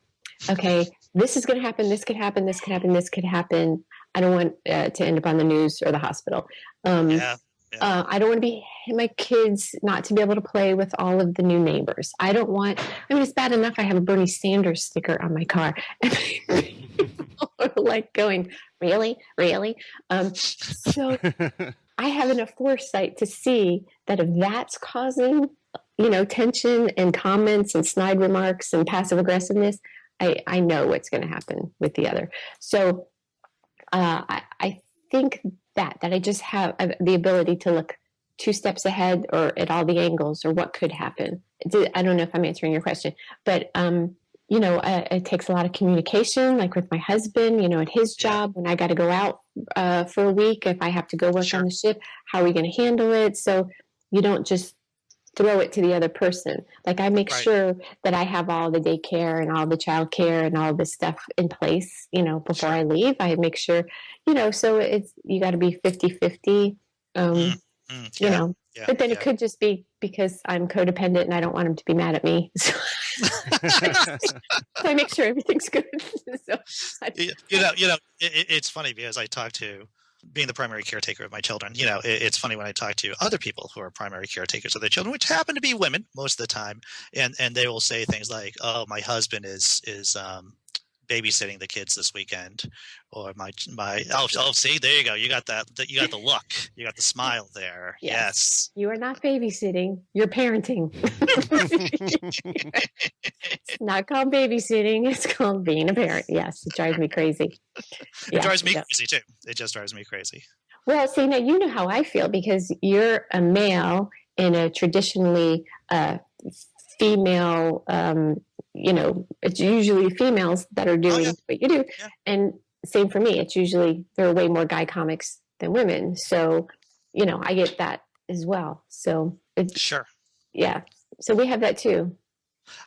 okay, this is going to happen, this could happen, this could happen, this could happen. I don't want to end up on the news or the hospital. I don't want to be my kids not to be able to play with all of the new neighbors. It's bad enough I have a Bernie Sanders sticker on my car. And people are like going, really? So I have enough foresight to see that if that's causing, tension and comments and snide remarks and passive aggressiveness, I know what's going to happen with the other. So I think that I just have the ability to look 2 steps ahead or at all the angles or what could happen. I don't know if I'm answering your question, but it takes a lot of communication, like with my husband, at his job, when I got to go out for a week, if I have to go work on the ship, how are we going to handle it? So you don't just throw it to the other person. Like I make sure that I have all the daycare and all the child care and all this stuff in place, before I leave. I make sure, so you got to be 50-50, but then it could just be because I'm codependent and I don't want him to be mad at me. So I make sure everything's good. It's funny because I talk to, being the primary caretaker of my children, it's funny when I talk to other people who are primary caretakers of their children, which happen to be women most of the time, and they will say things like, "Oh, my husband is babysitting the kids this weekend," or my see, there you go, you got the look, you got the smile there. Yes. You are not babysitting, you're parenting. It's not called babysitting, it's called being a parent. Yes, it drives me crazy. It drives me crazy too. It just drives me crazy. Well, see, now you know how I feel because you're a male in a traditionally female, it's usually females that are doing what you do. Yeah. And same for me. It's usually, there are way more guy comics than women. So, I get that as well. So it's sure. Yeah. So we have that too.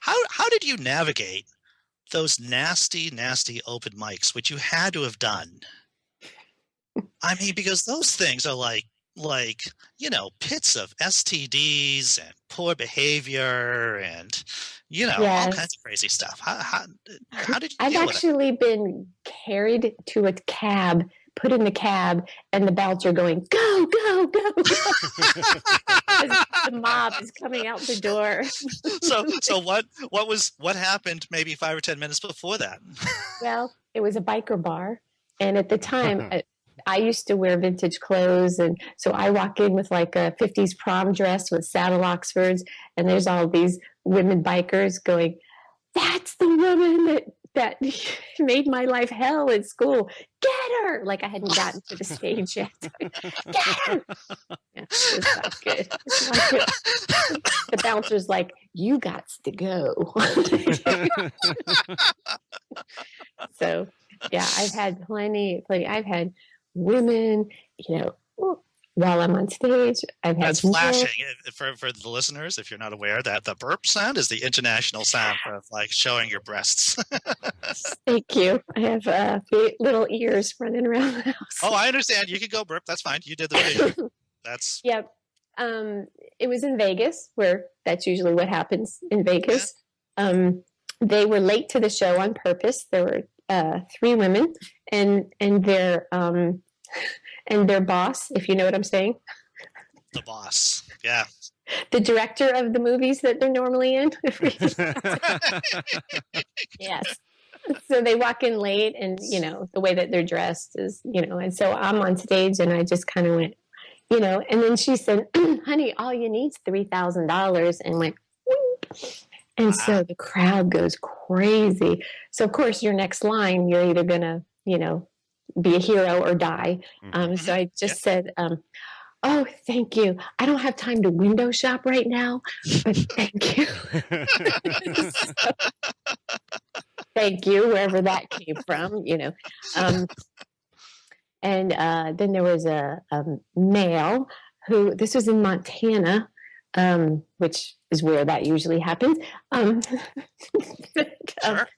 How did you navigate those nasty open mics, which you had to have done? I mean, because those things are like pits of STDs and poor behavior and all kinds of crazy stuff. How did you? I've actually been carried to a cab, put in the cab, and the bouncer going, "Go, go, go!" The mob is coming out the door. So what happened? Maybe 5 or 10 minutes before that. Well, it was a biker bar, and at the time. I used to wear vintage clothes, and so I walk in with like a 50s prom dress with saddle Oxfords, and there's all these women bikers going, "That's the woman that made my life hell in school. Get her!" Like I hadn't gotten to the stage yet. Get her! Yeah, it's not good. It's not good. The bouncer's like, "You gots to go." So, yeah, I've had plenty. I've had women, while I'm on stage. I've had That's flashing. For the listeners, if you're not aware, that the burp sound is the international sound for like showing your breasts. Thank you. I have little ears running around the house. Oh, I understand. You can go burp. That's fine. You did the video. That's Yep. It was in Vegas, where that's usually what happens in Vegas. Yeah. They were late to the show on purpose. There were 3 women, and their boss, if you know what I'm saying. The boss, yeah. The director of the movies that they're normally in. Yes. So they walk in late, and the way that they're dressed is, and so I'm on stage, and I just kind of went, and then she said, "Honey, all you need is $3,000," and went, wink. And so the crowd goes crazy. So of course, your next line, you're either gonna, be a hero or die. So I just said, "Oh, thank you. I don't have time to window shop right now, but thank you." So, thank you, wherever that came from, And then there was a male who, this was in Montana, which is where that usually happens. Sure.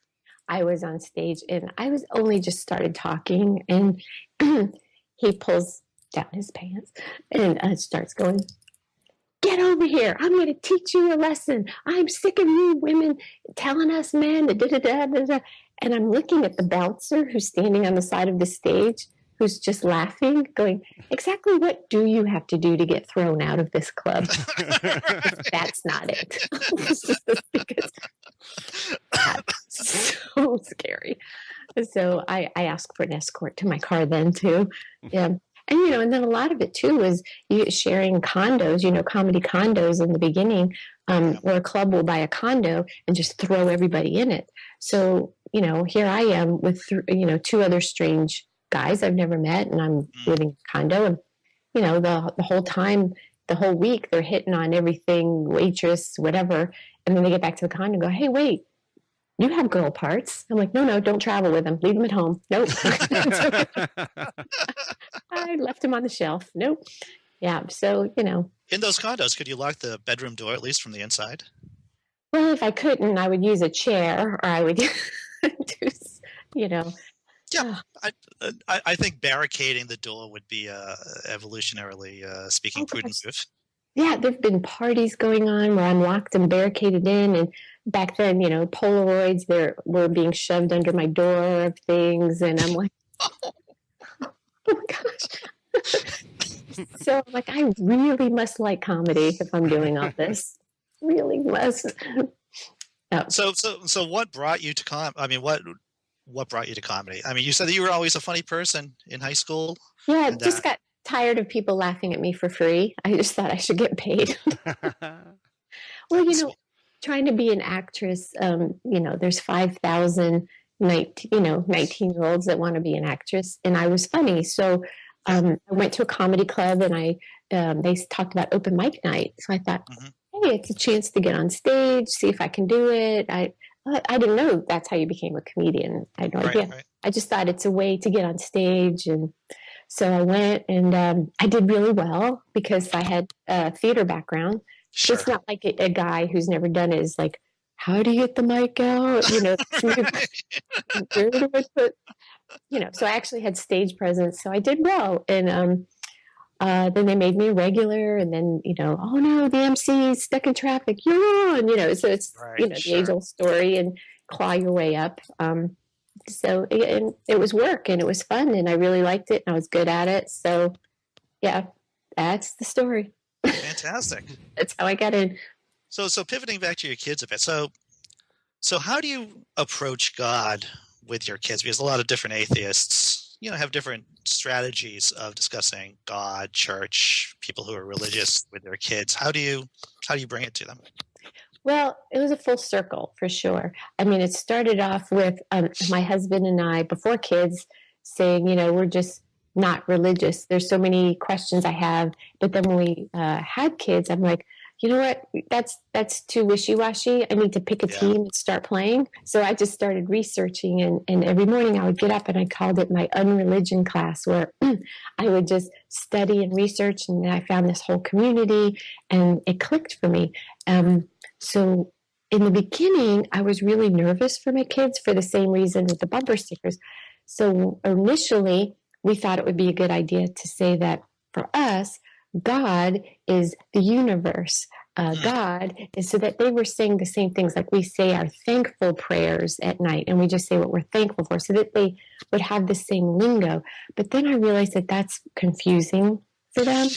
I was on stage, and I was only just started talking, and he pulls down his pants and starts going, "Get over here. I'm going to teach you a lesson. I'm sick of you women telling us men da, da, da, da, da." And I'm looking at the bouncer who's standing on the side of the stage, who's just laughing, going, "Exactly what do you have to do to get thrown out of this club?" That's not it. Because that's so scary. So I asked for an escort to my car then too. Yeah. And, and then a lot of it too was sharing condos, comedy condos in the beginning, where a club will buy a condo and just throw everybody in it. So, here I am with, 2 other strange guys I've never met, and I'm living in a condo, and, the whole time, the whole week, they're hitting on everything, waitress, whatever. And then they get back to the condo and go, "Hey, wait, you have girl parts." I'm like, no, don't travel with them. Leave them at home. Nope. I left them on the shelf. Nope. Yeah. So, In those condos, could you lock the bedroom door at least from the inside? well, if I couldn't, I would use a chair, or I would do, you know. Yeah, I think barricading the door would be evolutionarily speaking Oh prudent gosh. move. Yeah, there've been parties going on where I'm locked and barricaded in, and back then, Polaroids were being shoved under my door of things, and I'm like, oh my gosh. So I'm like, I really must like comedy if I'm doing all this. Really must. Oh. So what brought you to I mean, what brought you to comedy? I mean, you said that you were always a funny person in high school. Yeah, just got tired of people laughing at me for free. I just thought I should get paid. Well, trying to be an actress, there's 5,000 19-year-olds that want to be an actress, and I was funny. So I went to a comedy club, and they talked about open mic night. So I thought, hey, it's a chance to get on stage, see if I can do it. I didn't know that's how you became a comedian. I had no idea. Right. I just thought it's a way to get on stage, and so I went, and I did really well because I had a theater background. Sure. It's not like a guy who's never done it is like, how do you get the mic out? Where do I put? So I actually had stage presence, so I did well, and then they made me a regular, and then oh no, the MC's stuck in traffic, you're on, so it's the age-old story, and claw your way up. So it was work, and it was fun, and I really liked it, and I was good at it. So yeah, that's the story. Fantastic. That's how I got in. So pivoting back to your kids a bit, so how do you approach God with your kids? Because a lot of different atheists, have different strategies of discussing God, church, people who are religious with their kids. How do you bring it to them? Well, it was a full circle for sure. I mean, it started off with my husband and I, before kids, saying, we're just not religious. There's so many questions I have. But then when we had kids, I'm like, you know what? That's too wishy-washy. I need to pick a team and start playing. So I just started researching, and every morning I would get up, and I called it my unreligion class, where I would just study and research, and I found this whole community, and it clicked for me. So in the beginning, I was really nervous for my kids for the same reason with the bumper stickers. So initially, we thought it would be a good idea to say that for us, God is the universe. God is, so that they were saying the same things, like we say our thankful prayers at night, and we just say what we're thankful for, so that they would have the same lingo. But then I realized that that's confusing for them.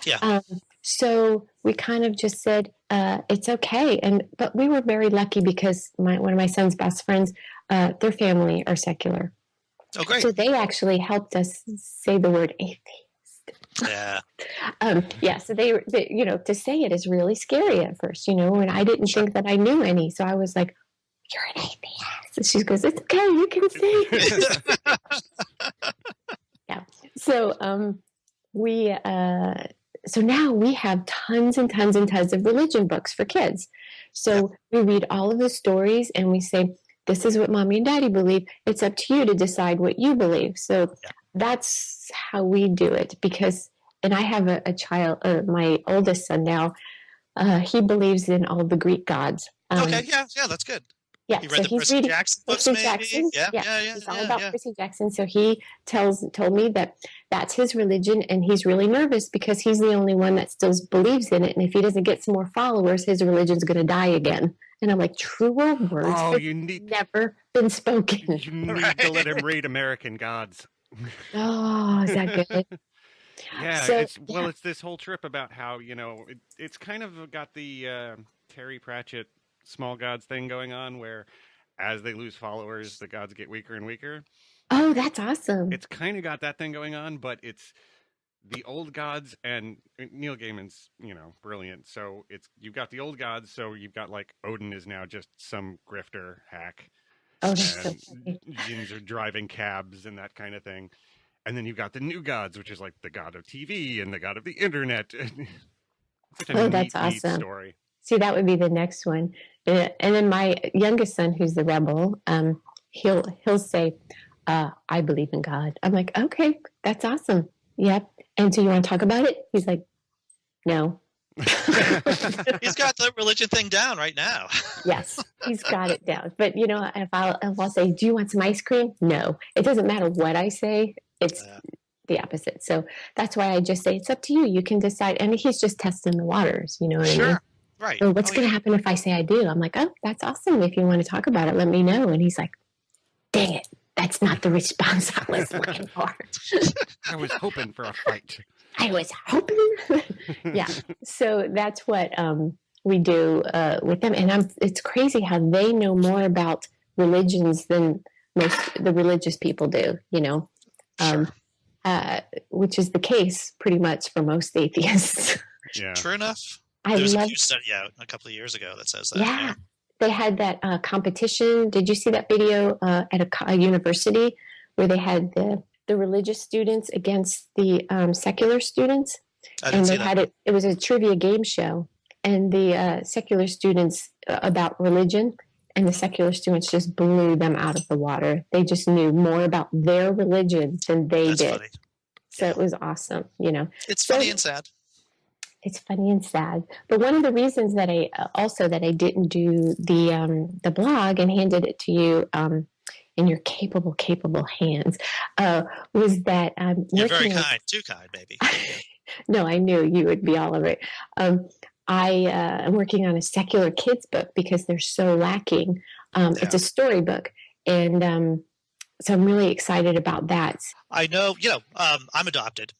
Yeah. So we kind of just said, it's okay. But we were very lucky because one of my son's best friends, their family are secular. Oh, great. So they actually helped us say the word atheist. Yeah. So they, to say it is really scary at first, and I didn't think that I knew any. So I was like, you're an atheist. And she goes, it's okay, you can say it. Yeah. So so now we have tons and tons and tons of religion books for kids. So we read all of the stories, and we say, this is what mommy and daddy believe. It's up to you to decide what you believe. So that's how we do it. And I have a child, my oldest son now, he believes in all the Greek gods. Okay, yeah, that's good. Yeah, you read the Percy Jackson books, maybe? Jackson. Yeah. He's all about Percy Jackson. So he told me that that's his religion, and he's really nervous because he's the only one that still believes in it. And if he doesn't get some more followers, his religion's going to die again. And I'm like, truer words have never been spoken. You need to let him read American Gods. Oh, is that good? Yeah, so, it's this whole trip about how, it's kind of got the Terry Pratchett small gods thing going on, where as they lose followers, the gods get weaker and weaker. Oh, that's awesome. It's kind of got that thing going on, but it's the old gods, and Neil Gaiman's, brilliant. So you've got the old gods, so you've got like Odin is now just some grifter hack. Oh, that's so funny. Jinns are driving cabs and that kind of thing. And then you've got the new gods, which is like the god of TV and the god of the internet. That's awesome. Neat story. See, that would be the next one. And then my youngest son, who's the rebel, he'll say, I believe in God. I'm like, okay, that's awesome. Yep. And so you want to talk about it? He's like, no. He's got the religion thing down right now. Yes, he's got it down. But if I'll say, do you want some ice cream? No. It doesn't matter what I say. It's the opposite. So that's why I just say it's up to you. You can decide. And he's just testing the waters. You know what I mean? Right. So what's going to happen if I say I do? I'm like, oh, that's awesome. If you want to talk about it, let me know. And he's like, dang it. That's not the response I was looking for. I was hoping for a fight. I was hoping. Yeah. So that's what we do with them. And it's crazy how they know more about religions than most the religious people do, which is the case pretty much for most atheists. Yeah. True enough. There's a huge study out a couple of years ago that says that. Yeah. They had that competition. Did you see that video at a university where they had the religious students against the secular students? And they had it. It was a trivia game show, and the secular students about religion, and the secular students just blew them out of the water. They just knew more about their religion than they did. Funny. So it was awesome. It's funny and sad. It's funny and sad. But one of the reasons that I didn't do the blog and handed it to you in your capable hands was that you're very kind, too kind, baby. No, I knew you would be all over it. I am working on a secular kids book because they're so lacking. It's a storybook, and so I'm really excited about that. I know, I'm adopted.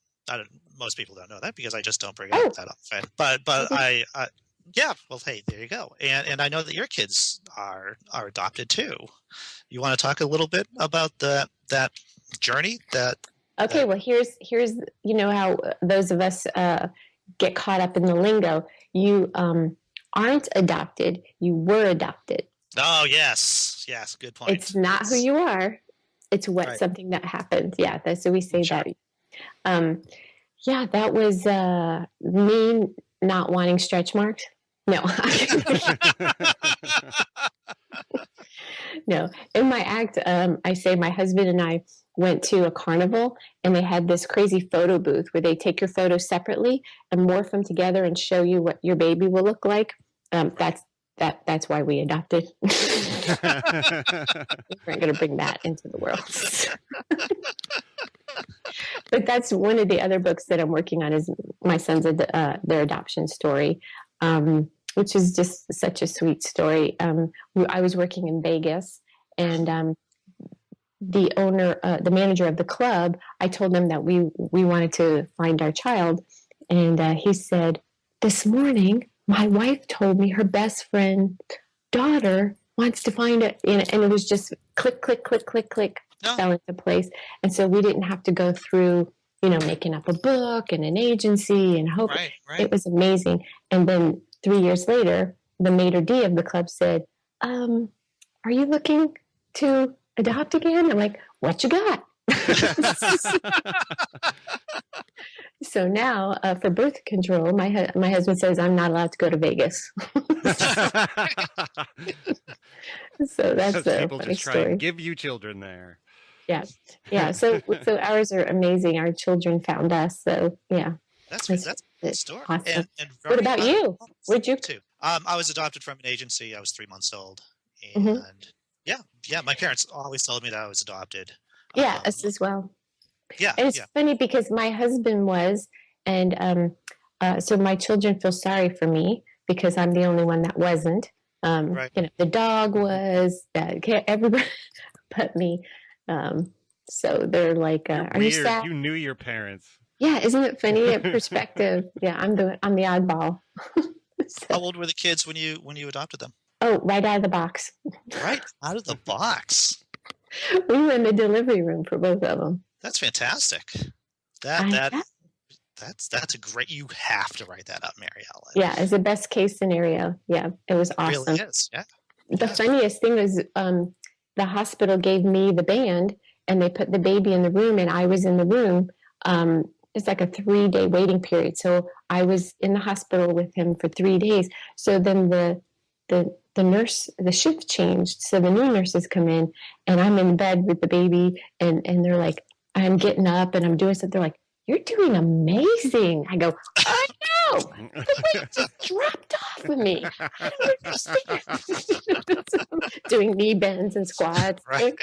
Most people don't know that because I just don't bring it up that often. But I well, hey, there you go. And I know that your kids are adopted too. You want to talk a little bit about that journey? Okay, well, here's how those of us get caught up in the lingo. You aren't adopted. You were adopted. Oh, yes, good point. It's not who you are. It's something that happened. Yeah, so we say that. Yeah, that was me not wanting stretch marks. No. No. In my act, I say my husband and I went to a carnival, and they had this crazy photo booth where they take your photos separately and morph them together and show you what your baby will look like. That's why we adopted. We're going to bring that into the world. But that's one of the other books that I'm working on is my son's their adoption story, which is just such a sweet story. I was working in Vegas, and the owner, the manager of the club, I told them that we wanted to find our child, and he said, "This morning, my wife told me her best friend daughter wants to find it," and it was just click, click, click, click, click. Fell into place. And so we didn't have to go through, making up a book and an agency and hope. Right. It was amazing. And then 3 years later, the maitre d' of the club said, are you looking to adopt again? I'm like, what you got? So now for birth control, my husband says I'm not allowed to go to Vegas. So that's a people funny just try story. and give you children there. Yeah. So ours are amazing. Our children found us. So yeah, that's a good story. Awesome. And what about you? Where'd you? Too. I was adopted from an agency. I was 3 months old, and yeah, my parents always told me that I was adopted. Yeah, us as well. Yeah, and it's funny because my husband was, and so my children feel sorry for me because I'm the only one that wasn't. The dog was, everybody but me. So they're like, "Are you sad?" You knew your parents. Yeah, isn't it funny? A perspective. Yeah, I'm the oddball. So. How old were the kids when you adopted them? Oh, right out of the box. Right out of the box. We were in the delivery room for both of them. That's fantastic. That's a great. You have to write that up, Maryellen. Yeah, it's the best case scenario. Yeah, it was awesome. It really is. Yeah. The funniest thing was the hospital gave me the band, and they put the baby in the room, and I was in the room. It's like a 3-day waiting period, so I was in the hospital with him for 3 days. So then the nurse, the shift changed, so the new nurses come in, and I'm in bed with the baby, and they're like, I'm getting up and I'm doing something. They're like, "You're doing amazing." I go, "I know. The weight just dropped off of me. I don't understand." Doing knee bends and squats. Right.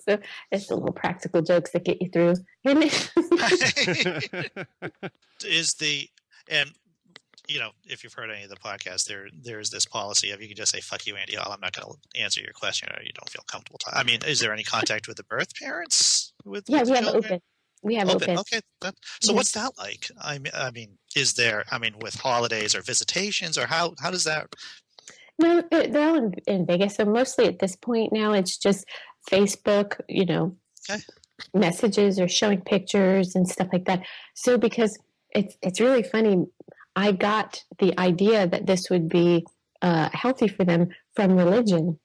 So it's the little practical jokes that get you through. Is the and if you've heard any of the podcast, there's this policy of you can just say "fuck you, Andy Hall." I'm not going to answer your question, or you don't feel comfortable. I mean, is there any contact with the birth parents? Yeah, we have open. We have open. Okay. So what's that like? I mean, is there? I mean, with holidays or visitations, or how does that? No, they're all in Vegas. So mostly at this point now, it's just Facebook, Okay. messages or showing pictures and stuff like that. So because it's really funny, I got the idea that this would be healthy for them from religion,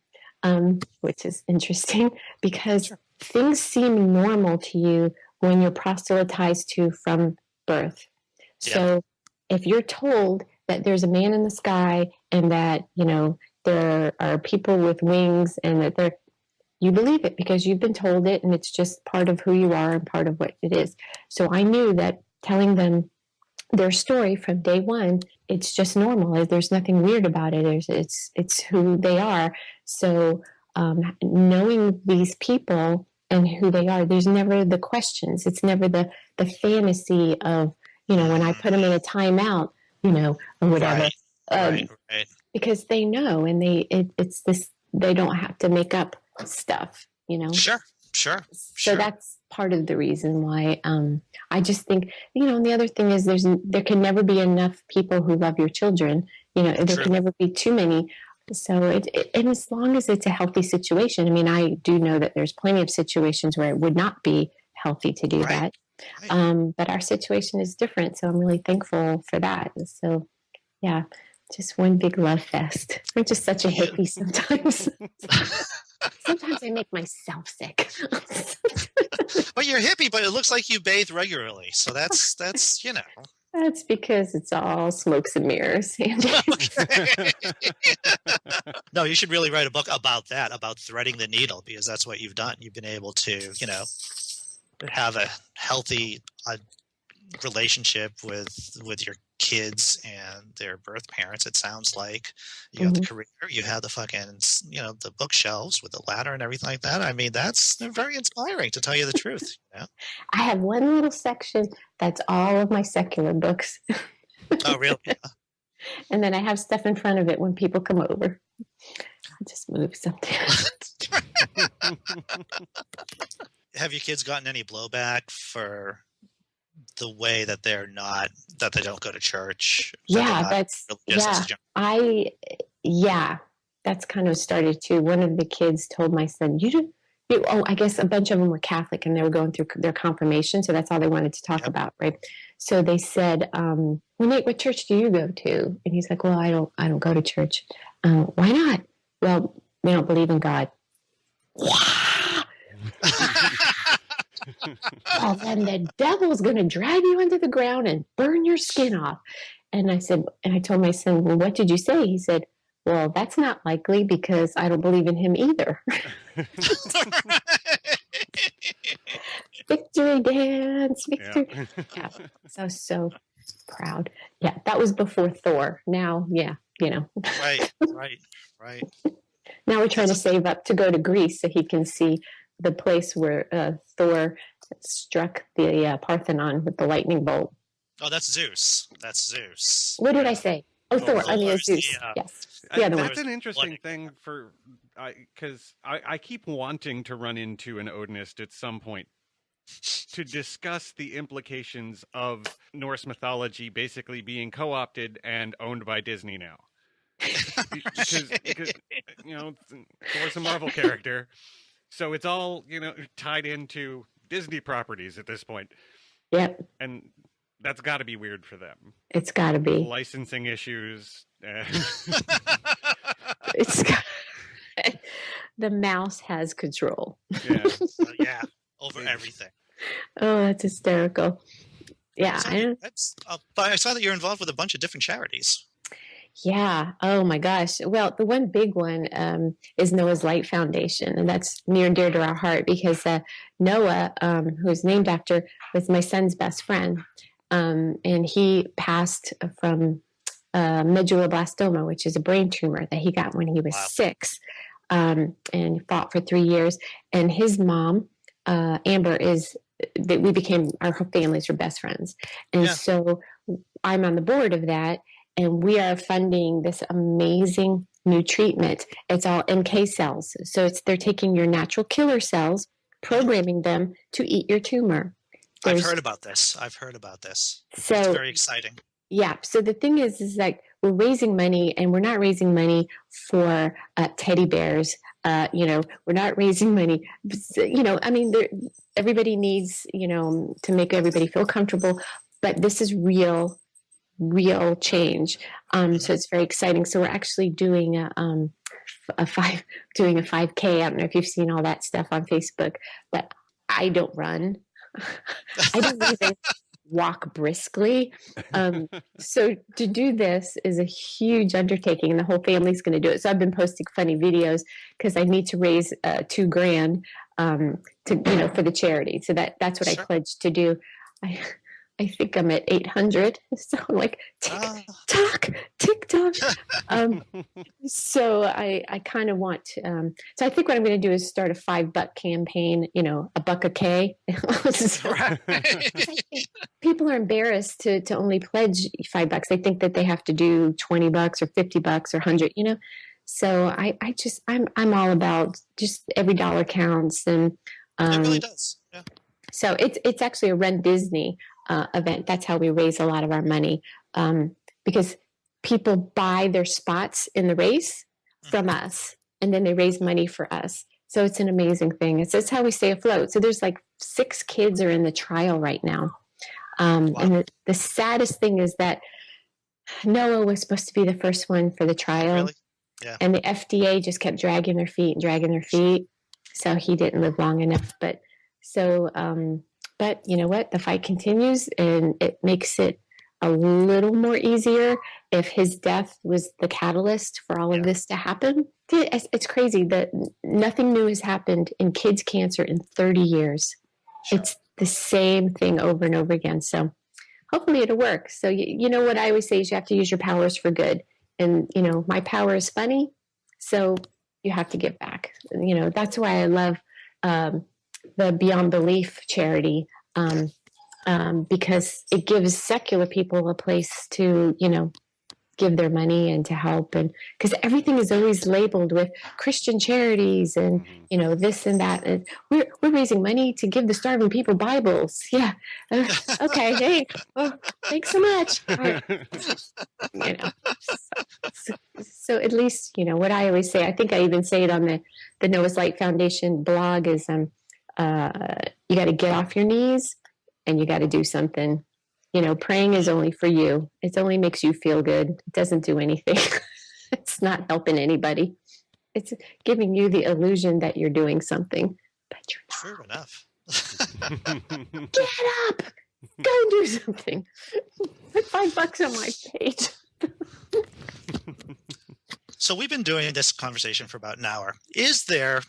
which is interesting because things seem normal to you when you're proselytized to from birth. So if you're told that there's a man in the sky and that, there are people with wings and that you believe it because you've been told it and it's just part of who you are and part of what it is. So I knew that telling them their story from day one, it's just normal. There's nothing weird about it. It's who they are. So knowing these people and who they are, there's never the questions. It's never the fantasy of, when I put them in a timeout, or whatever. Right. Because they know, and it's this, they don't have to make up stuff, Sure. So that's part of the reason why I just think, and the other thing is there can never be enough people who love your children. There can never be too many. So and as long as it's a healthy situation, I mean, I do know that there's plenty of situations where it would not be healthy to do that. Right. But our situation is different. So I'm really thankful for that. So yeah, just one big love fest. I'm just such a hippie sometimes. Sometimes I make myself sick. But you're hippie, but it looks like you bathe regularly. So that's That's because it's all smokes and mirrors. Okay. No, you should really write a book about that, about threading the needle, because that's what you've done. You've been able to, have a healthy relationship with your kids and their birth parents. It sounds like you have the career, you have the fucking, the bookshelves with the ladder and everything like that. I mean, that's very inspiring, to tell you the truth. I have one little section that's all of my secular books. Oh, really? Yeah. And then I have stuff in front of it when people come over. I'll just move something. Have your kids gotten any blowback for the way that they don't go to church? That's kind of started too. One of the kids told my son, I guess a bunch of them were Catholic and they were going through their confirmation. So that's all they wanted to talk about. Right. So they said, well, Nate, what church do you go to? And he's like, well, I don't go to church. Why not? Well, we don't believe in God. Well, then the devil's going to drag you into the ground and burn your skin off. And I told my son, well, what did you say? He said, well, that's not likely because I don't believe in him either. Victory dance, victory. Yeah. So I was so proud. Yeah, that was before Thor. Now, Right. Now we're trying to save up to go to Greece so he can see the place where Thor struck the Parthenon with the lightning bolt. Oh, that's Zeus. What did I say? Oh, Thor. I mean, Zeus. Yeah. Yes. That's an interesting thing because I keep wanting to run into an Odinist at some point to discuss the implications of Norse mythology basically being co-opted and owned by Disney now. because Thor's a Marvel character, so it's all tied into Disney properties at this point. Yep. And that's got to be weird for them. It's got to be licensing issues. It's the mouse has control. Yeah, over everything. Oh, that's hysterical. Yeah, but I saw that you're involved with a bunch of different charities. Yeah. Oh my gosh. Well, the one big one is Noah's Light Foundation, and that's near and dear to our heart because Noah, who is named after, was my son's best friend, and he passed from medulloblastoma, which is a brain tumor that he got when he was Wow. 6, and fought for 3 years. And his mom, Amber, is that we became, our whole families were best friends, and so I'm on the board of that. And we are funding this amazing new treatment. It's all NK cells. So they're taking your natural killer cells, programming them to eat your tumor. I've heard about this. So it's very exciting. Yeah. So the thing is like we're raising money, and we're not raising money for teddy bears. We're not raising money. I mean, everybody needs, to make everybody feel comfortable. But this is real change. So it's very exciting. So we're actually doing a 5K. I don't know if you've seen all that stuff on Facebook, but I don't run. I don't even walk briskly. So to do this is a huge undertaking, and the whole family's going to do it. So I've been posting funny videos because I need to raise $2,000 for the charity. So that's what I pledged to do. I think I'm at 800. So I'm like, TikTok. So I kind of want to, so I think what I'm going to do is start a $5 campaign, $1 a K. People are embarrassed to only pledge $5. They think that they have to do $20 or $50 or 100, So I'm all about just every dollar counts. And it really does. Yeah. So it's actually a Run Disney event. That's how we raise a lot of our money, because people buy their spots in the race from us, and then they raise money for us. So it's an amazing thing. It's how we stay afloat. So there's like 6 kids are in the trial right now. Wow. And the saddest thing is that Noah was supposed to be the first one for the trial. Really? Yeah. And the FDA just kept dragging their feet. So he didn't live long enough. But you know what? The fight continues, and it makes it a little more easier if his death was the catalyst for all of this to happen. It's crazy that nothing new has happened in kids' cancer in 30 years. Sure. It's the same thing over and over again. So hopefully it'll work. So you know what I always say is you have to use your powers for good. And, my power is funny, so you have to give back. That's why I love the Beyond Belief charity, because it gives secular people a place to, give their money and to help. And because everything is always labeled with Christian charities and, this and that. And we're raising money to give the starving people Bibles. Yeah. Okay. Hey, thanks so much. So at least, what I always say, I think I even say it on the Noah's Light Foundation blog is, you got to get off your knees and you got to do something. Praying is only for you. It only makes you feel good. It doesn't do anything. It's not helping anybody. It's giving you the illusion that you're doing something, but you're not. True enough. Get up! Go and do something. Put $5 on my page. So we've been doing this conversation for about an hour. Is there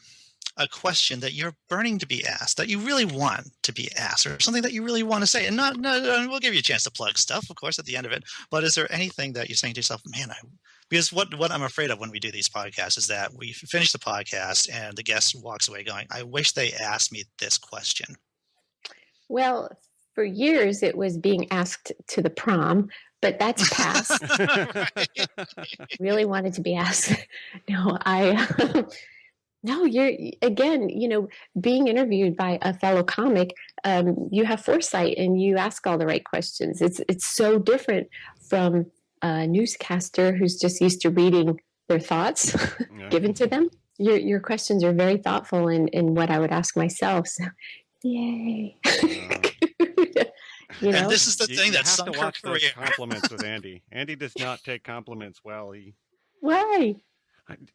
a question that you're burning to be asked, that you really want to be asked, or something that you really want to say? And we'll give you a chance to plug stuff, of course, at the end of it. But is there anything that you're saying to yourself, man, because what I'm afraid of when we do these podcasts is that we finish the podcast and the guest walks away going, I wish they asked me this question. Well, for years it was being asked to the prom, but that's past. Really wanted to be asked. No, you're, again, being interviewed by a fellow comic, you have foresight and you ask all the right questions. It's so different from a newscaster who's just used to reading their thoughts given to them. Your questions are very thoughtful in what I would ask myself. So, yay. And this is the thing you that's have to watch those compliments with Andy. Andy does not take compliments well. Why?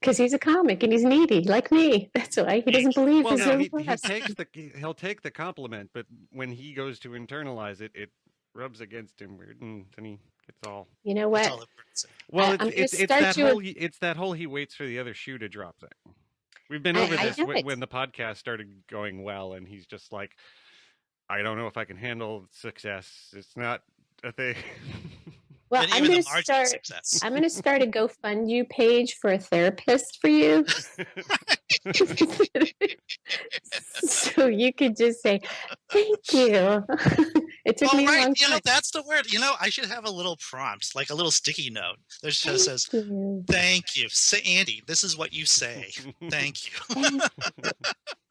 Because he's a comic and he's needy, like me. That's why he doesn't believe his own he'll take the compliment, but when he goes to internalize it, it rubs against him weird, and then he It's all. You know That's what? all the birds say. Well, I'm gonna it's start that you whole it's that whole he waits for the other shoe to drop thing. We've been over I this know it. when the podcast started going well, and he's just like, I don't know if I can handle success. It's not a thing. Well, And I'm even gonna the margin of start. success. I'm gonna start a GoFundMe page for a therapist for you. So you could just say, "Thank you." It took Well, me a right, long you know, time. that's the word. You know, I should have a little prompt, like a little sticky note that just says, Thank you. "Thank you, say, Andy. This is what you say. Thank you." Thank you.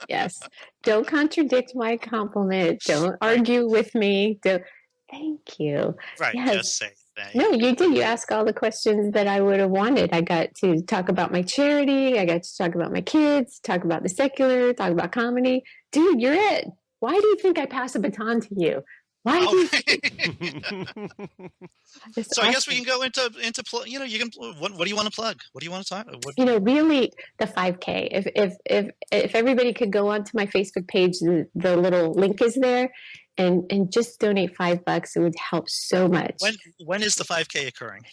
Yes. Don't contradict my compliment. Don't Right, argue with me. Don't. Thank you. right. Yes. Just say thank No, you. you did. You asked all the questions that I would have wanted. I got to talk about my charity. I got to talk about my kids, talk about the secular, talk about comedy. Dude, you're it. Why do you think I pass a baton to you? Why do Oh, you think it's so I guess we awesome? can go into you know, you can. What do you want to plug? What do you want to talk? What? You know, really the 5K. If everybody could go onto my Facebook page, the little link is there, and just donate $5, it would help so much. When is the 5K occurring?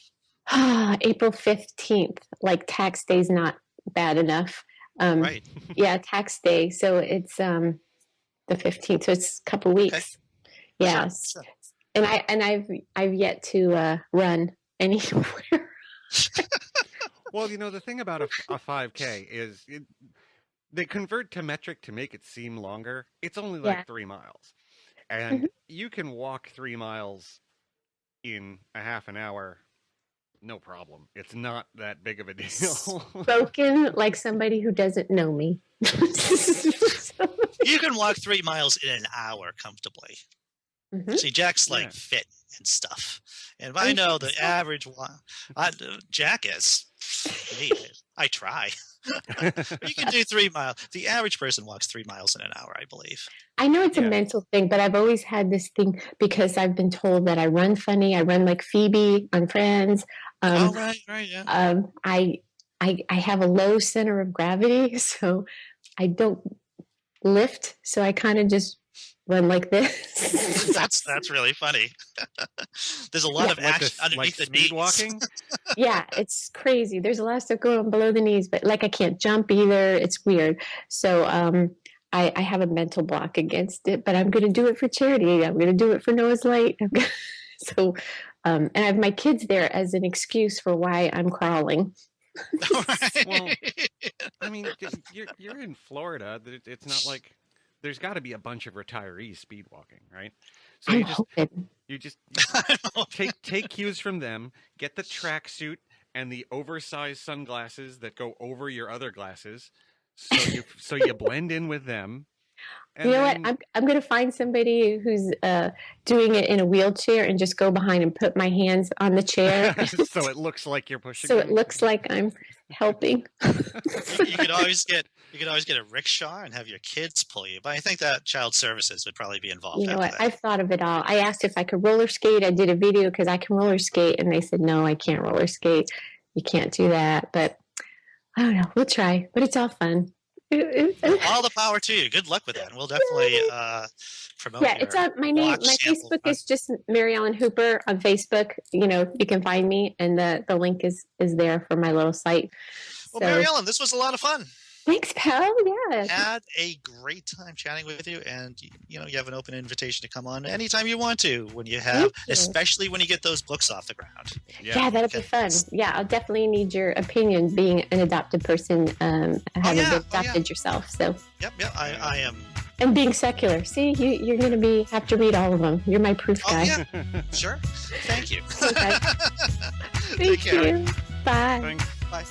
April 15th. Like tax day's not bad enough. Right. Yeah, tax day. So it's the 15th. So it's a couple weeks. Yes. Sure. And I've yet to run anywhere. Well, you know, the thing about a 5K is they convert to metric to make it seem longer. It's only like Yeah. 3 miles. And you can walk 3 miles in a half an hour, no problem. It's not that big of a deal. Spoken like somebody who doesn't know me. You can walk 3 miles in an hour comfortably. Mhm. See, Jack's like Yeah. fit and stuff, and Are I you know fit the and stuff? average one. Jack is. Me, I try. You can do 3 miles. The average person walks 3 miles in an hour, I believe. I know it's Yeah. a mental thing, but I've always had this thing because I've been told that I run funny. I run like Phoebe on Friends. Oh, right, yeah. I have a low center of gravity, so I don't lift. So I kind of just run like this. That's really funny. There's a lot of like action underneath the speed knees. walking. Yeah, it's crazy. There's a lot of stuff going on below the knees, but like I can't jump either. It's weird. So I have a mental block against it, but I'm going to do it for charity. I'm going to do it for Noah's Light. So, and I have my kids there as an excuse for why I'm crawling. Right. Well, I mean, you're in Florida. It's not like there's got to be a bunch of retirees speed walking, right? So I'm you just hoping. you just take cues from them. Get the tracksuit and the oversized sunglasses that go over your other glasses, so you blend in with them. And You know then, what? I'm going to find somebody who's doing it in a wheelchair and just go behind and put my hands on the chair. so it looks like you're pushing. So them. it looks like I'm helping. You could always get a rickshaw and have your kids pull you. But I think that child services would probably be involved. You know after what? that. I've thought of it all. I asked if I could roller skate. I did a video because I can roller skate, and they said no, I can't roller skate. You can't do that. But I don't know. We'll try. But it's all fun. All the power to you. Good luck with that. And we'll definitely promote. Yeah, it's on my name. My Facebook is just Maryellen Hooper on Facebook. You know, you can find me, and the link is there for my little site. Well, Maryellen, this was a lot of fun. Thanks, pal. Yeah. Had a great time chatting with you, and you know, you have an open invitation to come on anytime you want to. When you have, especially when you get those books off the ground. Yeah, that'll be fun. Yeah, I'll definitely need your opinion, being an adopted person, having been adopted yourself. So. Yep. I am. And being secular. See, you're going to have to read all of them. You're my proof guy. Yeah, sure. Thank you. Okay. Thank you. Bye. Thanks. Bye.